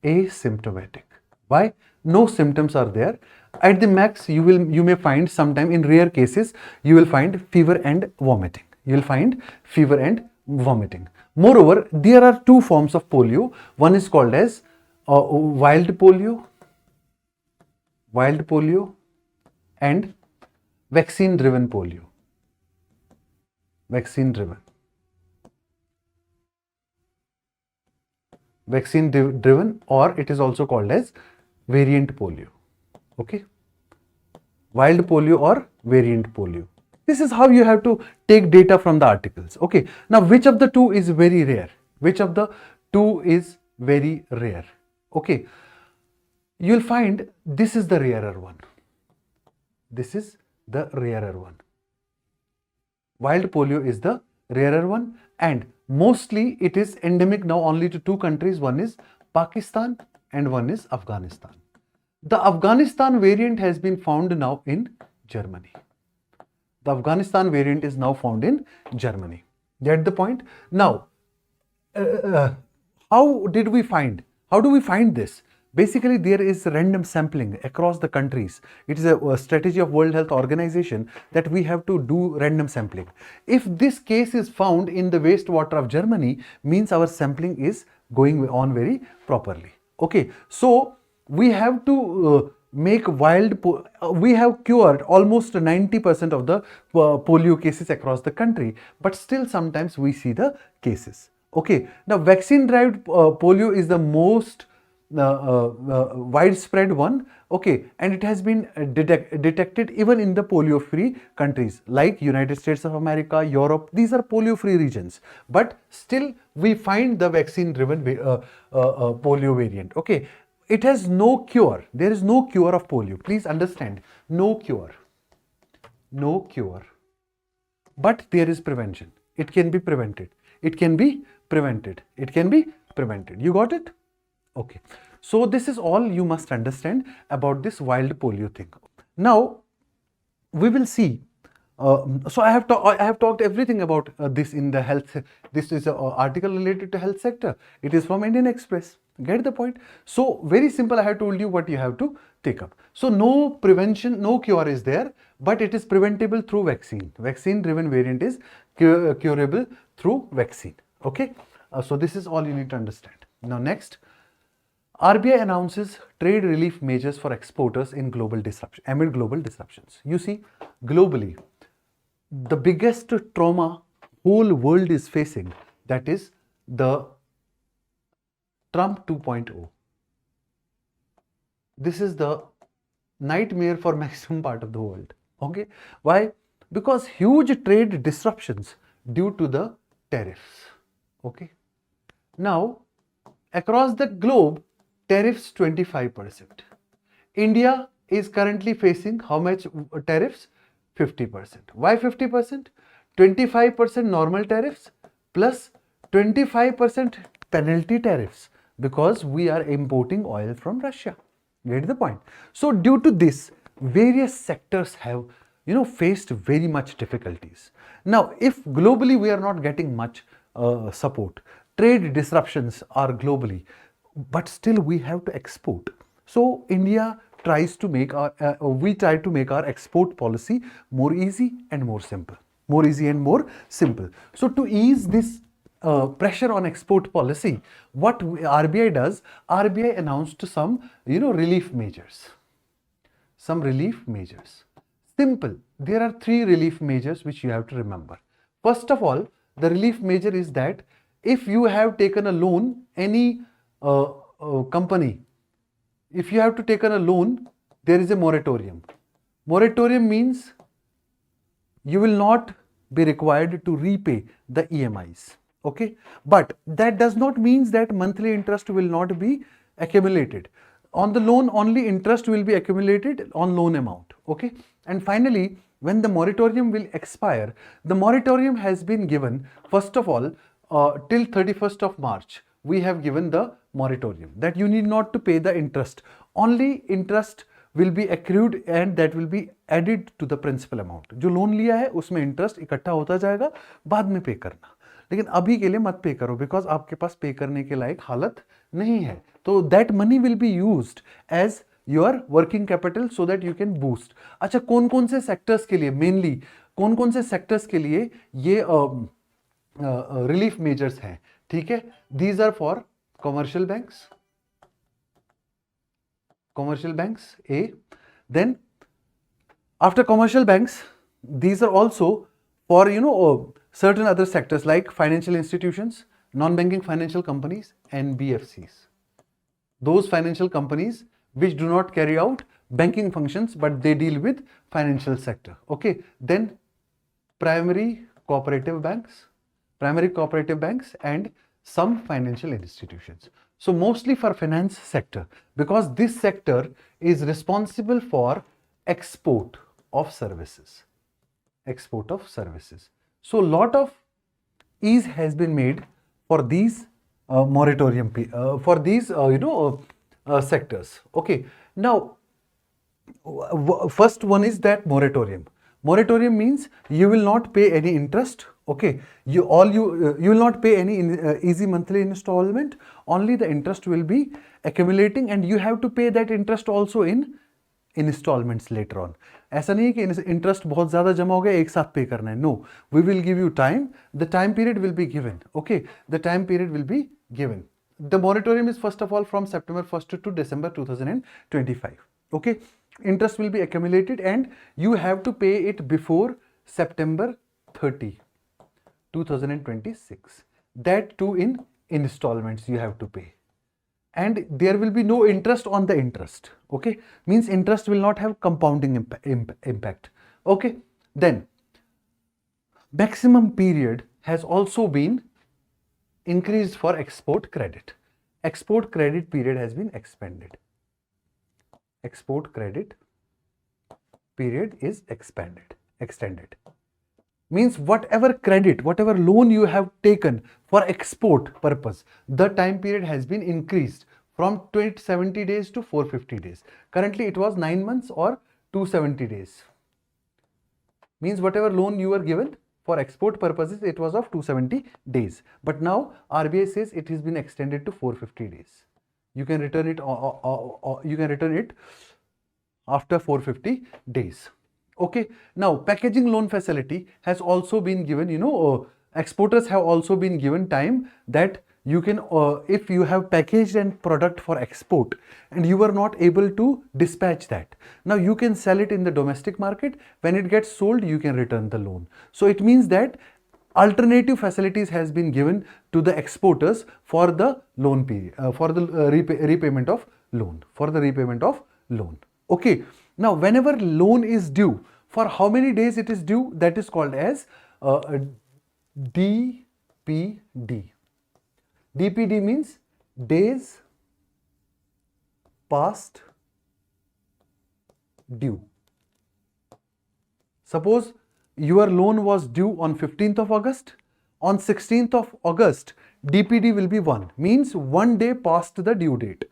Asymptomatic. Why? No symptoms are there. At the max, you may find sometime, in rare cases, you will find fever and vomiting. You will find fever and vomiting. Moreover, there are two forms of polio. One is called as wild polio, and vaccine-driven polio. Vaccine-driven. vaccine driven, or it is also called as variant polio. Okay, wild polio or variant polio. This is how you have to take data from the articles. Okay, now which of the two is very rare? Which of the two is very rare? Okay, you'll find this is the rarer one. This is the rarer one. Wild polio is the rarer one, and mostly it is endemic now only to two countries. One is Pakistan and one is Afghanistan. The Afghanistan variant has been found now in Germany. The Afghanistan variant is now found in Germany. Get the point? Now, how do we find this? Basically, there is random sampling across the countries. It is a strategy of World Health Organization that we have to do random sampling. If this case is found in the wastewater of Germany, means our sampling is going on very properly. Okay, so we have to make we have cured almost 90% of the polio cases across the country, but still sometimes we see the cases. Okay, now vaccine derived polio is the most widespread one. Okay, and it has been detected even in the polio free countries like United States of America, Europe. These are polio free regions, but still we find the vaccine driven polio variant. Okay, it has no cure. There is no cure of polio. Please understand, no cure, but there is prevention. It can be prevented. It can be prevented. You got it? Okay, so this is all you must understand about this wild polio thing. Now we will see. So I have talked everything about this in the health. This is an article related to health sector. It is from Indian Express. Get the point? So very simple. I have told you what you have to take up. So no prevention, no cure is there, but it is preventable through vaccine. Vaccine-driven variant is curable through vaccine. Okay. So this is all you need to understand. Now next. RBI announces trade relief measures for exporters in amid global disruptions. You see, globally, the biggest trauma whole world is facing, that is the Trump 2.0. This is the nightmare for maximum part of the world. Okay, why? Because huge trade disruptions due to the tariffs. Okay, now across the globe, tariffs 25%. India is currently facing how much tariffs? 50%. Why 50%? 25% normal tariffs plus 25% penalty tariffs, because we are importing oil from Russia. Get the point? So due to this, various sectors have faced very much difficulties. Now, if globally we are not getting much support, trade disruptions are globally, but still we have to export. So India tries to make we try to make our export policy more easy and more simple. So to ease this pressure on export policy, what RBI does, RBI announced some relief measures. Simple. There are three relief measures which you have to remember. First of all, the relief measure is that if you have taken a loan, any company, if you have to take a loan, there is a moratorium. Moratorium means you will not be required to repay the EMIs. Okay, but that does not mean that monthly interest will not be accumulated. On the loan, only interest will be accumulated on loan amount. Okay, and finally, when the moratorium will expire, the moratorium has been given, first of all, till 31st of March. We have given the moratorium that you need not to pay the interest. Only interest will be accrued and that will be added to the principal amount. जो loan लिया है उसमें interest इकट्ठा होता जाएगा, बाद में पे करना. लेकिन अभी के लिए मत पे करो, बिकॉज आपके पास पे करने के लायक हालत नहीं है. तो that money will be used as your working capital so that you can boost. अच्छा, कौन कौन से सेक्टर्स के लिए, मेनली कौन कौन से सेक्टर्स के लिए ये रिलीफ मेजर्स हैं? ठीक है, these are for commercial banks, A. Then after commercial banks, these are also for certain other sectors like financial institutions, non-banking financial companies, NBFCs. Those financial companies which do not carry out banking functions but they deal with financial sector. Okay, then primary cooperative banks and some financial institutions. So mostly for finance sector, because this sector is responsible for export of services. So lot of ease has been made for these sectors. Okay, now first one is that moratorium. Moratorium means you will not pay any interest. Okay, you will not pay any easy monthly installment. Only the interest will be accumulating, and you have to pay that interest also in installments later on. ऐसा नहीं है कि interest बहुत ज़्यादा जमा हो गया एक साथ पे करना है. No, we will give you time. The time period will be given. Okay, the time period will be given. The moratorium is first of all from September 1st to December 2025. Okay, interest will be accumulated and you have to pay it before September 30, 2026. That too in installments you have to pay. And there will be no interest on the interest. Okay, means interest will not have compounding impact. Okay, then maximum period has also been increased for export credit. Export credit period has been expanded. Export credit period is extended. Means whatever credit, whatever loan you have taken for export purpose, the time period has been increased from 270 days to 450 days. Currently it was 9 months or 270 days. Means whatever loan you were given for export purposes, it was of 270 days. But now RBI says it has been extended to 450 days. You can return it after 450 days. Okay, now packaging loan facility has also been given, exporters have also been given time that you can, if you have packaged and product for export and you were not able to dispatch that, now you can sell it in the domestic market. When it gets sold, you can return the loan. So it means that alternative facilities has been given to the exporters for the loan period, for the repayment of loan. Okay, now whenever loan is due, for how many days it is due, that is called as DPD. DPD means days past due. Suppose your loan was due on 15th of August. On 16th of August, DPD will be 1, means 1 day past the due date.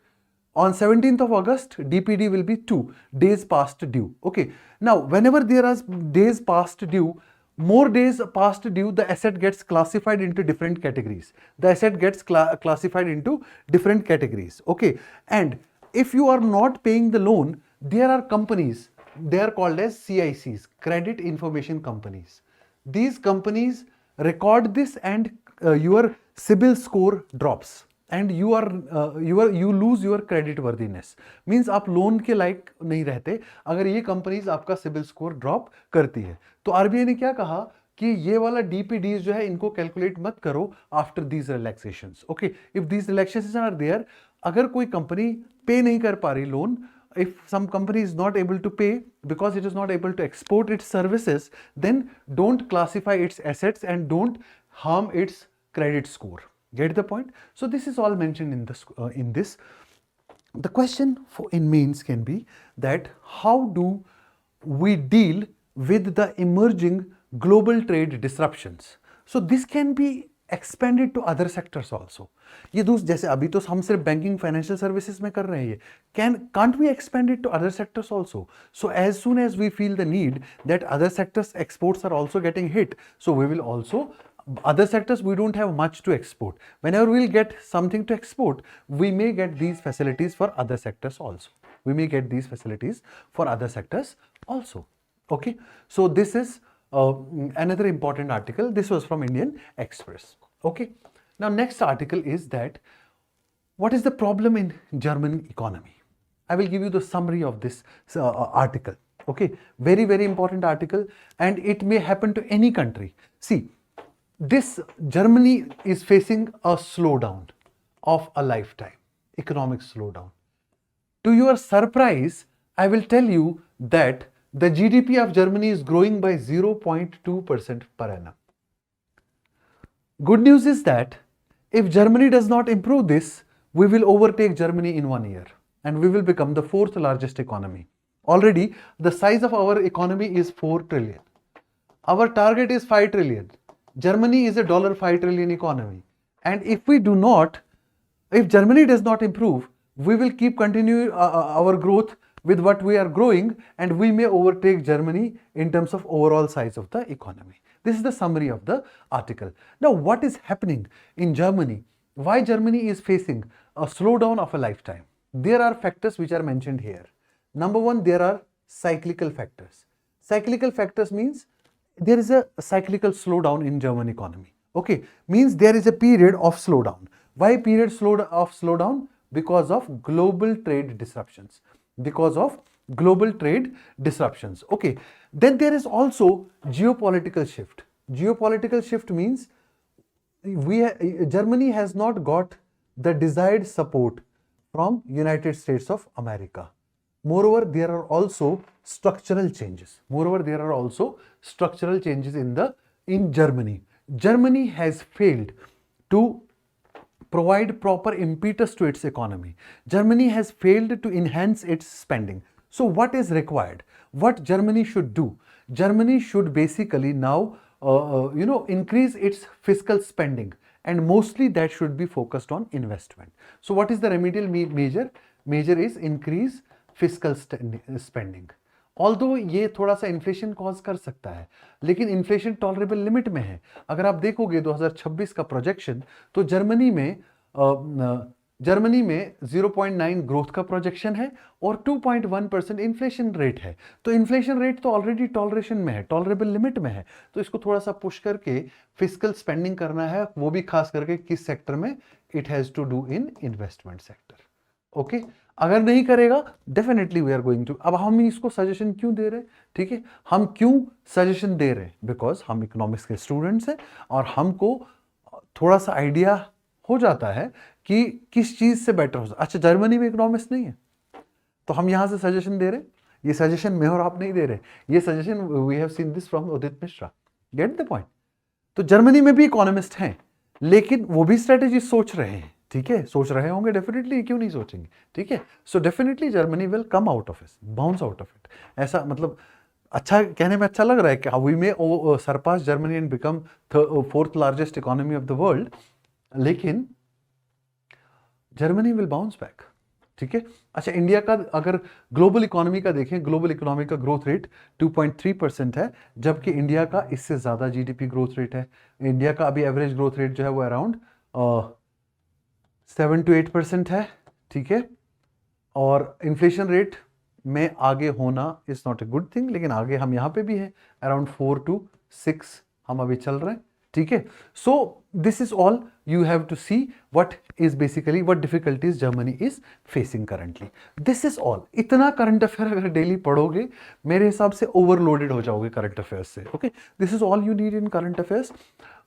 On 17th of August, DPD will be 2 days past due. Okay. Now, whenever there are days past due, more days past due, the asset gets classified into different categories. Okay. And if you are not paying the loan, there are companies, they are called as CICs, Credit Information Companies. These companies record this and your CIBIL score drops. And you lose your credit worthiness. Means आप loan के लायक नहीं रहते अगर ये companies आपका CIBIL score drop करती है. तो आरबीआई ने क्या कहा कि ये वाला डीपीडीज जो है इनको कैलकुलेट मत करो after these relaxations. Okay, if these relaxations are there, अगर कोई कंपनी पे नहीं कर पा रही loan, if some company is not able to pay because it is not able to export its services, then don't classify its assets and don't harm its credit score. Get the point? So this is all mentioned in this. The question in mains can be that how do we deal with the emerging global trade disruptions? So this can be expanded to other sectors also. ये जैसे अभी तो हम सिर्फ banking financial services में कर रहे हैं, can't we expand it to other sectors also? So as soon as we feel the need that other sectors exports are also getting hit, so we will also, other sectors we don't have much to export. Whenever we'll get something to export, we may get these facilities for other sectors also. Okay, so this is another important article. This was from Indian Express. Okay, now next article is that what is the problem in German economy? I will give you the summary of this article. Okay, very important article, and it may happen to any country. See, this Germany is facing a slowdown of a lifetime, economic slowdown. To your surprise, I will tell you that the GDP of Germany is growing by 0.2% per annum. Good news is that if Germany does not improve this, we will overtake Germany in 1 year and we will become the fourth largest economy. Already, the size of our economy is 4 trillion. Our target is 5 trillion. Germany is a $5 trillion economy. And if Germany does not improve, we will keep continuing our growth with what we are growing, and we may overtake Germany in terms of overall size of the economy. This is the summary of the article. Now, what is happening in Germany? Why Germany is facing a slowdown of a lifetime? There are factors which are mentioned here. Number one, there are cyclical factors. Cyclical factors means there is a cyclical slowdown in German economy. Okay, means there is a period of slowdown. Why period of slowdown? Because of global trade disruptions. Because of global trade disruptions. Okay, then there is also geopolitical shift. Geopolitical shift means Germany has not got the desired support from United States of America. Moreover, there are also structural changes. In Germany. Germany has failed to provide proper impetus to its economy. Germany has failed to enhance its spending. So what is required? What Germany should do? Germany should basically now increase its fiscal spending, and mostly that should be focused on investment. So what is the remedial measure? Measure is increase fiscal spending. Although ये थोड़ा सा inflation cause कर सकता है, लेकिन inflation tolerable limit में है. अगर आप देखोगे 2026 का प्रोजेक्शन, तो जर्मनी में 0.9 ग्रोथ का प्रोजेक्शन है और 2.1% इन्फ्लेशन रेट है. तो इन्फ्लेशन रेट तो ऑलरेडी टॉलरेशन में है, टॉलरेबल लिमिट में है. तो इसको थोड़ा सा पुश करके फिस्कल स्पेंडिंग करना है, वो भी खास करके किस सेक्टर में? It has to do in investment sector. Okay, अगर नहीं करेगा definitely we are going to. अब हम इसको सजेशन क्यों दे रहे हैं? ठीक है, हम क्यों सजेशन दे रहे हैं? बिकॉज हम इकोनॉमिक्स के स्टूडेंट्स हैं और हमको थोड़ा सा आइडिया हो जाता है कि किस चीज से बेटर हो सकता. अच्छा, जर्मनी में इकोनॉमिक्स नहीं है तो हम यहां से सजेशन दे रहे हैं. ये सजेशन मैं और आप नहीं दे रहे, ये suggestion we have seen this from Udit Mishra. Get the point. तो जर्मनी में भी इकोनॉमिस्ट हैं, लेकिन वो भी स्ट्रेटेजी सोच रहे हैं. ठीक है, सोच रहे होंगे डेफिनेटली, क्यों नहीं सोचेंगे? ठीक है, so definitely Germany will come out of it, bounce out of it. ऐसा मतलब अच्छा कहने में अच्छा लग रहा है कि we may surpass Germany and become fourth largest economy of the world, लेकिन जर्मनी विल बाउंस बैक. ठीक है. अच्छा, इंडिया का अगर ग्लोबल इकोनॉमी का देखें, ग्लोबल इकोनॉमी का ग्रोथ रेट 2.3% है, जबकि इंडिया का इससे ज्यादा जीडीपी ग्रोथ रेट है. इंडिया का अभी एवरेज ग्रोथ रेट जो है वो अराउंड 7 to 8% है. ठीक है, और इन्फ्लेशन रेट में आगे होना is not a good thing, लेकिन आगे हम यहाँ पे भी हैं, अराउंड 4 to 6 हम अभी चल रहे हैं. ठीक है, so this is all you have to see what difficulties Germany is facing currently. This is all. इतना करंट अफेयर अगर डेली पढ़ोगे, मेरे हिसाब से ओवरलोडेड हो जाओगे करंट अफेयर्स से. Okay, this is all you need in current affairs.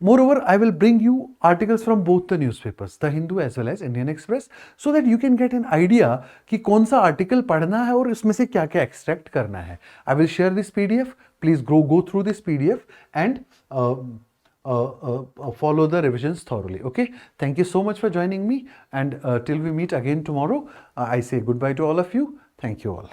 Moreover, I will bring you articles from both the newspapers, The Hindu as well as Indian Express, so that you can get an idea कि कौन सा article पढ़ना है और इसमें से क्या क्या एक्सट्रैक्ट करना है. I will share this PDF. Please go through this PDF and follow the revisions thoroughly. Okay, thank you so much for joining me, and till we meet again tomorrow, I say goodbye to all of you. Thank you all.